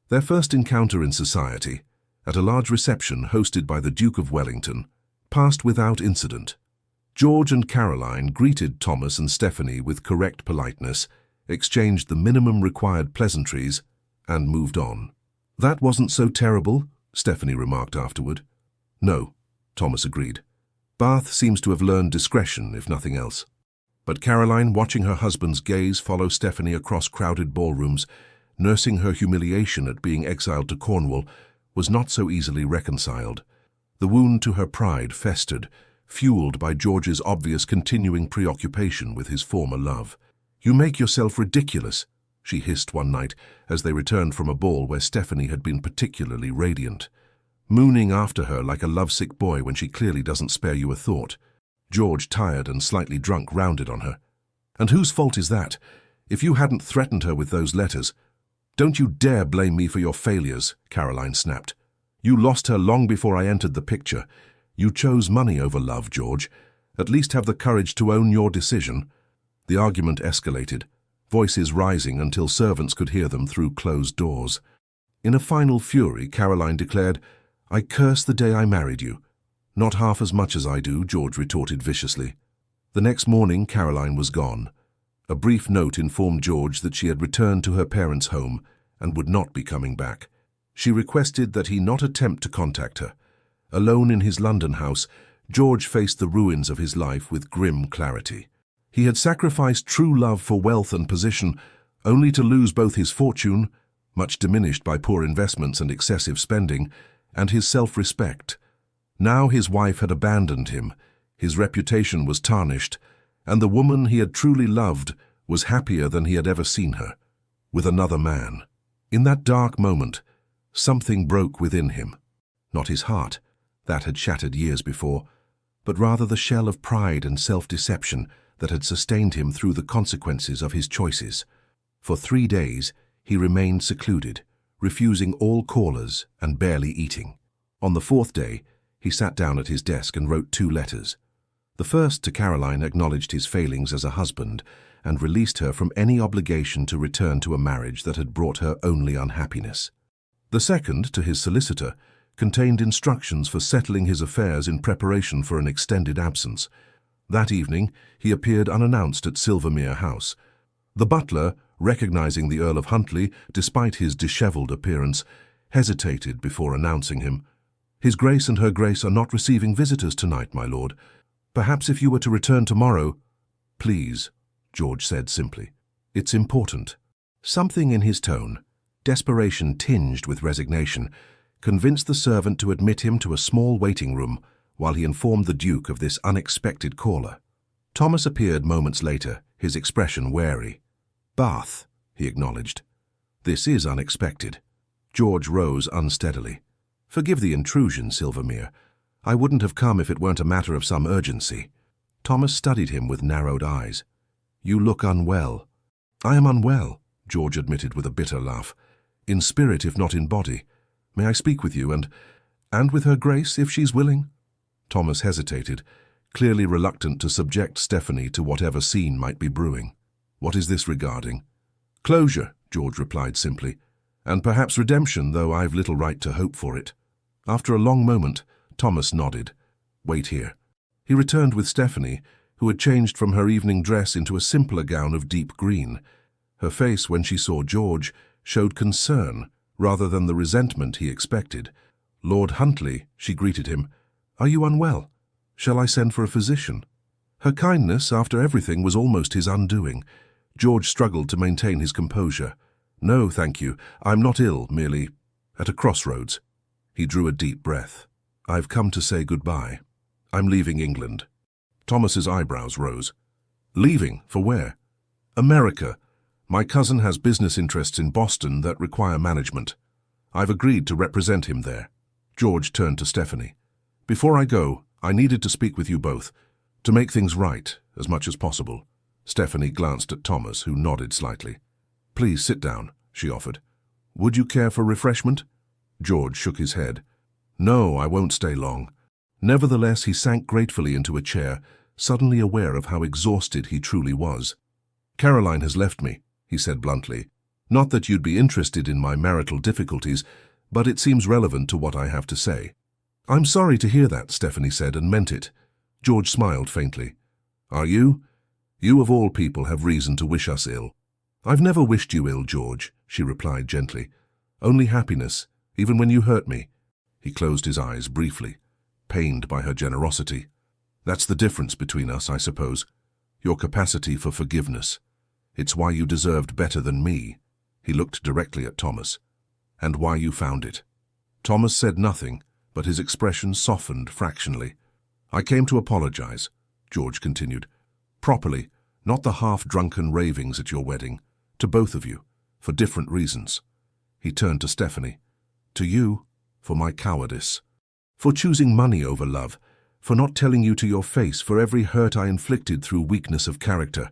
Their first encounter in society, at a large reception hosted by the Duke of Wellington, passed without incident. George and Caroline greeted Thomas and Stephanie with correct politeness, exchanged the minimum required pleasantries, and moved on. "That wasn't so terrible," Stephanie remarked afterward. "No," Thomas agreed. "Bath seems to have learned discretion, if nothing else." But Caroline, watching her husband's gaze follow Stephanie across crowded ballrooms, nursing her humiliation at being exiled to Cornwall, was not so easily reconciled. The wound to her pride festered, fueled by George's obvious continuing preoccupation with his former love. "You make yourself ridiculous," she hissed one night as they returned from a ball where Stephanie had been particularly radiant. "Mooning after her like a lovesick boy when she clearly doesn't spare you a thought." George, tired and slightly drunk, rounded on her. "And whose fault is that? If you hadn't threatened her with those letters—" "Don't you dare blame me for your failures," Caroline snapped. "You lost her long before I entered the picture. You chose money over love, George. At least have the courage to own your decision." The argument escalated, voices rising until servants could hear them through closed doors. In a final fury, Caroline declared, "I curse the day I married you." "Not half as much as I do," George retorted viciously. The next morning, Caroline was gone. A brief note informed George that she had returned to her parents' home and would not be coming back. She requested that he not attempt to contact her. Alone in his London house, George faced the ruins of his life with grim clarity. He had sacrificed true love for wealth and position, only to lose both his fortune, much diminished by poor investments and excessive spending, and his self-respect. Now his wife had abandoned him, his reputation was tarnished, and the woman he had truly loved was happier than he had ever seen her, with another man. In that dark moment, something broke within him. Not his heart, that had shattered years before, but rather the shell of pride and self-deception that had sustained him through the consequences of his choices. For 3 days, he remained secluded, refusing all callers and barely eating. On the 4th day, he sat down at his desk and wrote 2 letters. The first to Caroline acknowledged his failings as a husband and released her from any obligation to return to a marriage that had brought her only unhappiness. The second, to his solicitor, contained instructions for settling his affairs in preparation for an extended absence. That evening, he appeared unannounced at Silvermere House. The butler, recognizing the Earl of Huntly, despite his dishevelled appearance, hesitated before announcing him. "His Grace and Her Grace are not receiving visitors tonight, my lord. Perhaps if you were to return tomorrow—" "Please," George said simply. "It's important." Something in his tone, desperation tinged with resignation, convinced the servant to admit him to a small waiting room while he informed the Duke of this unexpected caller. Thomas appeared moments later, his expression wary. "Bath," he acknowledged. "This is unexpected." George rose unsteadily. "Forgive the intrusion, Silvermere. I wouldn't have come if it weren't a matter of some urgency." Thomas studied him with narrowed eyes. "You look unwell." "I am unwell," George admitted with a bitter laugh. "In spirit, if not in body. May I speak with you and with Her Grace, if she's willing?" Thomas hesitated, clearly reluctant to subject Stephanie to whatever scene might be brewing. "What is this regarding?" "Closure," George replied simply. "And perhaps redemption, though I've little right to hope for it." After a long moment, Thomas nodded. "Wait here." He returned with Stephanie, who had changed from her evening dress into a simpler gown of deep green. Her face, when she saw George, showed concern rather than the resentment he expected. "Lord Huntly," she greeted him. "Are you unwell? Shall I send for a physician?" Her kindness, after everything, was almost his undoing. George struggled to maintain his composure. "No, thank you. I'm not ill, merely at a crossroads." He drew a deep breath. "I've come to say goodbye. I'm leaving England." Thomas's eyebrows rose. "Leaving? For where?" "America. My cousin has business interests in Boston that require management. I've agreed to represent him there." George turned to Stephanie. "Before I go, I needed to speak with you both, to make things right as much as possible." Stephanie glanced at Thomas, who nodded slightly. "Please sit down," she offered. "Would you care for refreshment?" George shook his head. "No, I won't stay long." Nevertheless, he sank gratefully into a chair, suddenly aware of how exhausted he truly was. "Caroline has left me," he said bluntly. "Not that you'd be interested in my marital difficulties, but it seems relevant to what I have to say." "I'm sorry to hear that," Stephanie said, and meant it. George smiled faintly. Are you? You of all people have reason to wish us ill. I've never wished you ill, George, she replied gently. Only happiness, even when you hurt me. He closed his eyes briefly, pained by her generosity. That's the difference between us, I suppose. Your capacity for forgiveness. It's why you deserved better than me. He looked directly at Thomas. And why you found it. Thomas said nothing, but his expression softened fractionally. I came to apologize, George continued. Properly, not the half-drunken ravings at your wedding. To both of you, for different reasons. He turned to Stephanie. To you, for my cowardice. For choosing money over love. For not telling you to your face for every hurt I inflicted through weakness of character.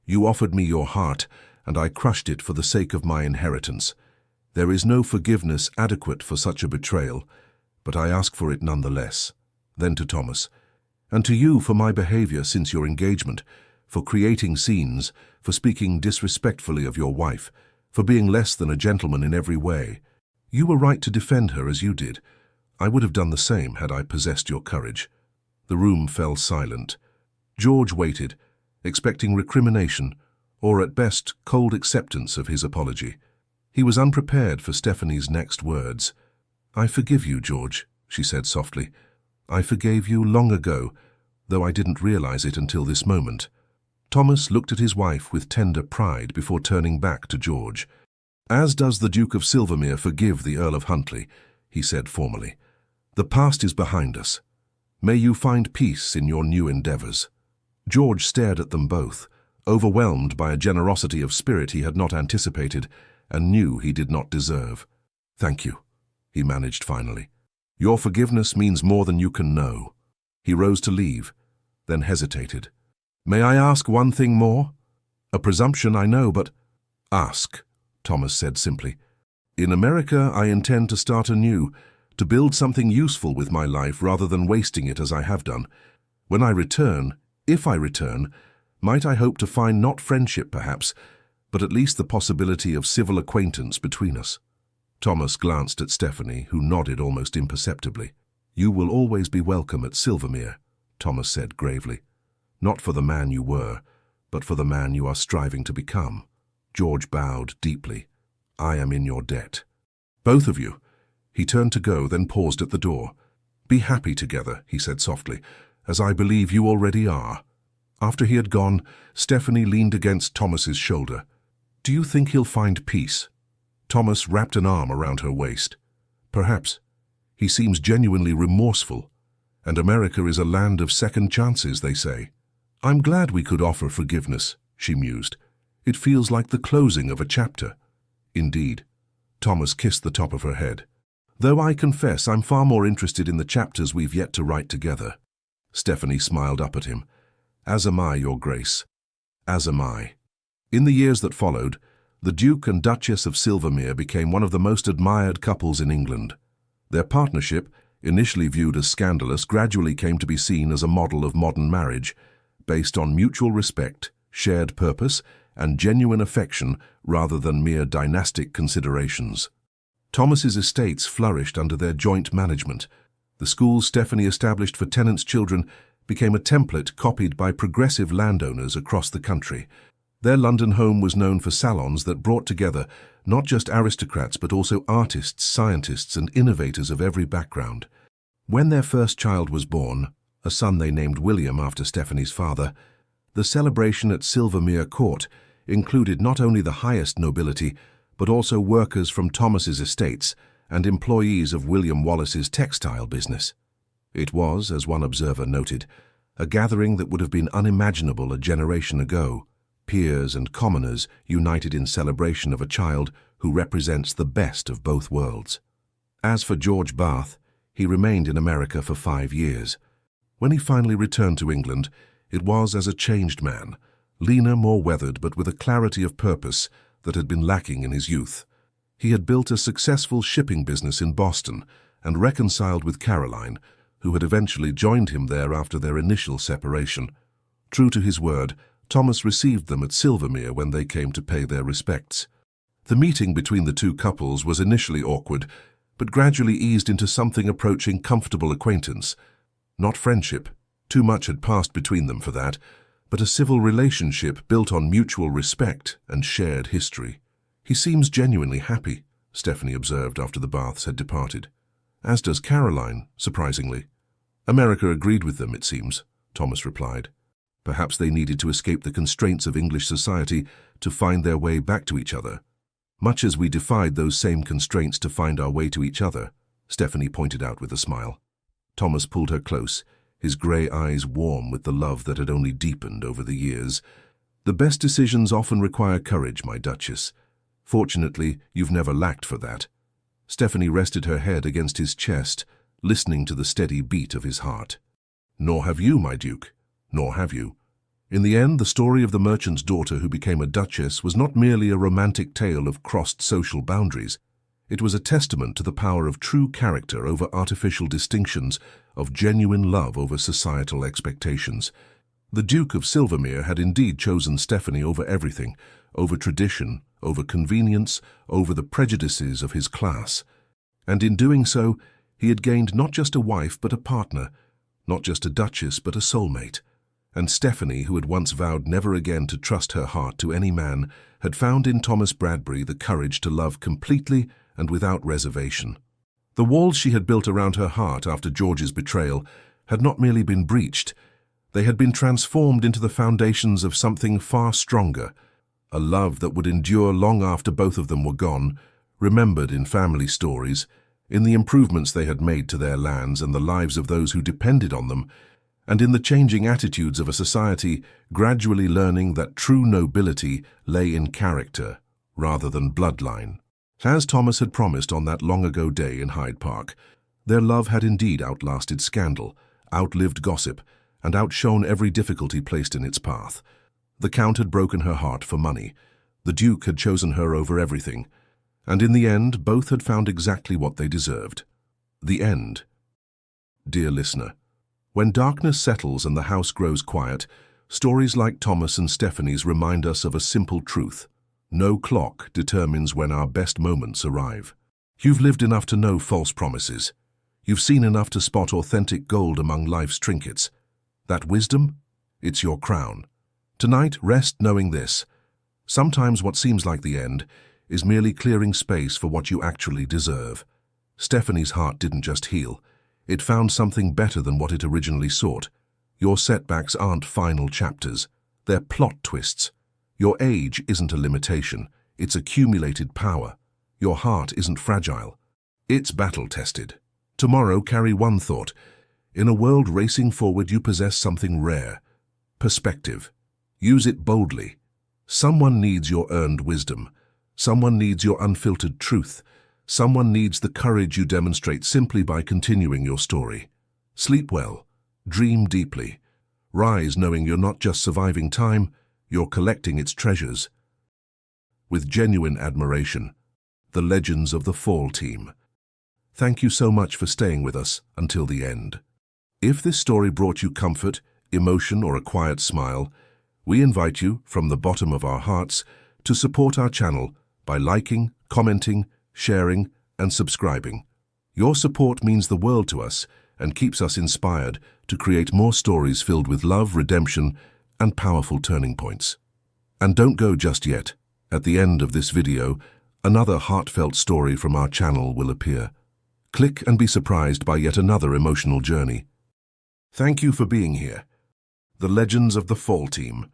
You offered me your heart, and I crushed it for the sake of my inheritance. There is no forgiveness adequate for such a betrayal, but I ask for it nonetheless. Then to Thomas. And to you for my behavior since your engagement, for creating scenes, for speaking disrespectfully of your wife, for being less than a gentleman in every way. You were right to defend her as you did. I would have done the same had I possessed your courage. The room fell silent. George waited, expecting recrimination, or at best cold acceptance of his apology. He was unprepared for Stephanie's next words. I forgive you, George, she said softly. I forgave you long ago, though I didn't realize it until this moment. Thomas looked at his wife with tender pride before turning back to George. As does the Duke of Silvermere forgive the Earl of Huntly, he said formally. The past is behind us. May you find peace in your new endeavors. George stared at them both, overwhelmed by a generosity of spirit he had not anticipated and knew he did not deserve. Thank you, he managed finally. Your forgiveness means more than you can know. He rose to leave, then hesitated. May I ask one thing more? A presumption, I know, but... Ask, Thomas said simply. In America, I intend to start anew, to build something useful with my life rather than wasting it as I have done. When I return, if I return, might I hope to find not friendship perhaps, but at least the possibility of civil acquaintance between us. Thomas glanced at Stephanie, who nodded almost imperceptibly. You will always be welcome at Silvermere, Thomas said gravely. Not for the man you were, but for the man you are striving to become. George bowed deeply. I am in your debt. Both of you. He turned to go, then paused at the door. Be happy together, he said softly, as I believe you already are. After he had gone, Stephanie leaned against Thomas's shoulder. Do you think he'll find peace? Thomas wrapped an arm around her waist. Perhaps. He seems genuinely remorseful. And America is a land of second chances, they say. I'm glad we could offer forgiveness, she mused. It feels like the closing of a chapter. Indeed. Thomas kissed the top of her head. Though I confess I'm far more interested in the chapters we've yet to write together. Stephanie smiled up at him. As am I, Your Grace. As am I. In the years that followed, the Duke and Duchess of Silvermere became one of the most admired couples in England. Their partnership, initially viewed as scandalous, gradually came to be seen as a model of modern marriage, based on mutual respect, shared purpose, and genuine affection rather than mere dynastic considerations. Thomas's estates flourished under their joint management. The schools Stephanie established for tenants' children became a template copied by progressive landowners across the country. Their London home was known for salons that brought together not just aristocrats but also artists, scientists, and innovators of every background. When their first child was born, a son they named William after Stephanie's father, the celebration at Silvermere Court included not only the highest nobility, but also workers from Thomas's estates and employees of William Wallace's textile business. It was, as one observer noted, a gathering that would have been unimaginable a generation ago, peers and commoners united in celebration of a child who represents the best of both worlds. As for George Bath, he remained in America for 5 years. When he finally returned to England, it was as a changed man, leaner, more weathered, but with a clarity of purpose that had been lacking in his youth. He had built a successful shipping business in Boston and reconciled with Caroline, who had eventually joined him there after their initial separation. True to his word, Thomas received them at Silvermere when they came to pay their respects. The meeting between the two couples was initially awkward, but gradually eased into something approaching comfortable acquaintance. Not friendship. Too much had passed between them for that, but a civil relationship built on mutual respect and shared history. "He seems genuinely happy," Stephanie observed after the Baths had departed. "As does Caroline, surprisingly." "America agreed with them, it seems," Thomas replied. "Perhaps they needed to escape the constraints of English society to find their way back to each other. Much as we defied those same constraints to find our way to each other," Stephanie pointed out with a smile. Thomas pulled her close, his grey eyes warm with the love that had only deepened over the years. "The best decisions often require courage, my Duchess. Fortunately, you've never lacked for that." Stephanie rested her head against his chest, listening to the steady beat of his heart. "Nor have you, my Duke. Nor have you." In the end, the story of the merchant's daughter who became a duchess was not merely a romantic tale of crossed social boundaries. It was a testament to the power of true character over artificial distinctions, of genuine love over societal expectations. The Duke of Silvermere had indeed chosen Stephanie over everything, over tradition, over convenience, over the prejudices of his class. And in doing so, he had gained not just a wife but a partner, not just a duchess but a soulmate. And Stephanie, who had once vowed never again to trust her heart to any man, had found in Thomas Bradbury the courage to love completely and without reservation. The walls she had built around her heart after George's betrayal had not merely been breached, they had been transformed into the foundations of something far stronger, a love that would endure long after both of them were gone, remembered in family stories, in the improvements they had made to their lands and the lives of those who depended on them, and in the changing attitudes of a society gradually learning that true nobility lay in character rather than bloodline. As Thomas had promised on that long-ago day in Hyde Park, their love had indeed outlasted scandal, outlived gossip, and outshone every difficulty placed in its path. The Count had broken her heart for money, the Duke had chosen her over everything, and in the end both had found exactly what they deserved. The end. Dear listener, when darkness settles and the house grows quiet, stories like Thomas and Stephanie's remind us of a simple truth. No clock determines when our best moments arrive. You've lived enough to know false promises. You've seen enough to spot authentic gold among life's trinkets. That wisdom? It's your crown. Tonight, rest knowing this. Sometimes what seems like the end is merely clearing space for what you actually deserve. Stephanie's heart didn't just heal. It found something better than what it originally sought. Your setbacks aren't final chapters. They're plot twists. Your age isn't a limitation. It's accumulated power. Your heart isn't fragile. It's battle-tested. Tomorrow, carry one thought. In a world racing forward, you possess something rare. Perspective. Use it boldly. Someone needs your earned wisdom. Someone needs your unfiltered truth. Someone needs the courage you demonstrate simply by continuing your story. Sleep well. Dream deeply. Rise knowing you're not just surviving time, you're collecting its treasures. With genuine admiration, the Legends of the Fall team. Thank you so much for staying with us until the end. If this story brought you comfort, emotion, or a quiet smile, we invite you, from the bottom of our hearts, to support our channel by liking, commenting, sharing, and subscribing. Your support means the world to us and keeps us inspired to create more stories filled with love, redemption, and powerful turning points. And don't go just yet. At the end of this video, another heartfelt story from our channel will appear. Click and be surprised by yet another emotional journey. Thank you for being here. The Legends of the Fall team.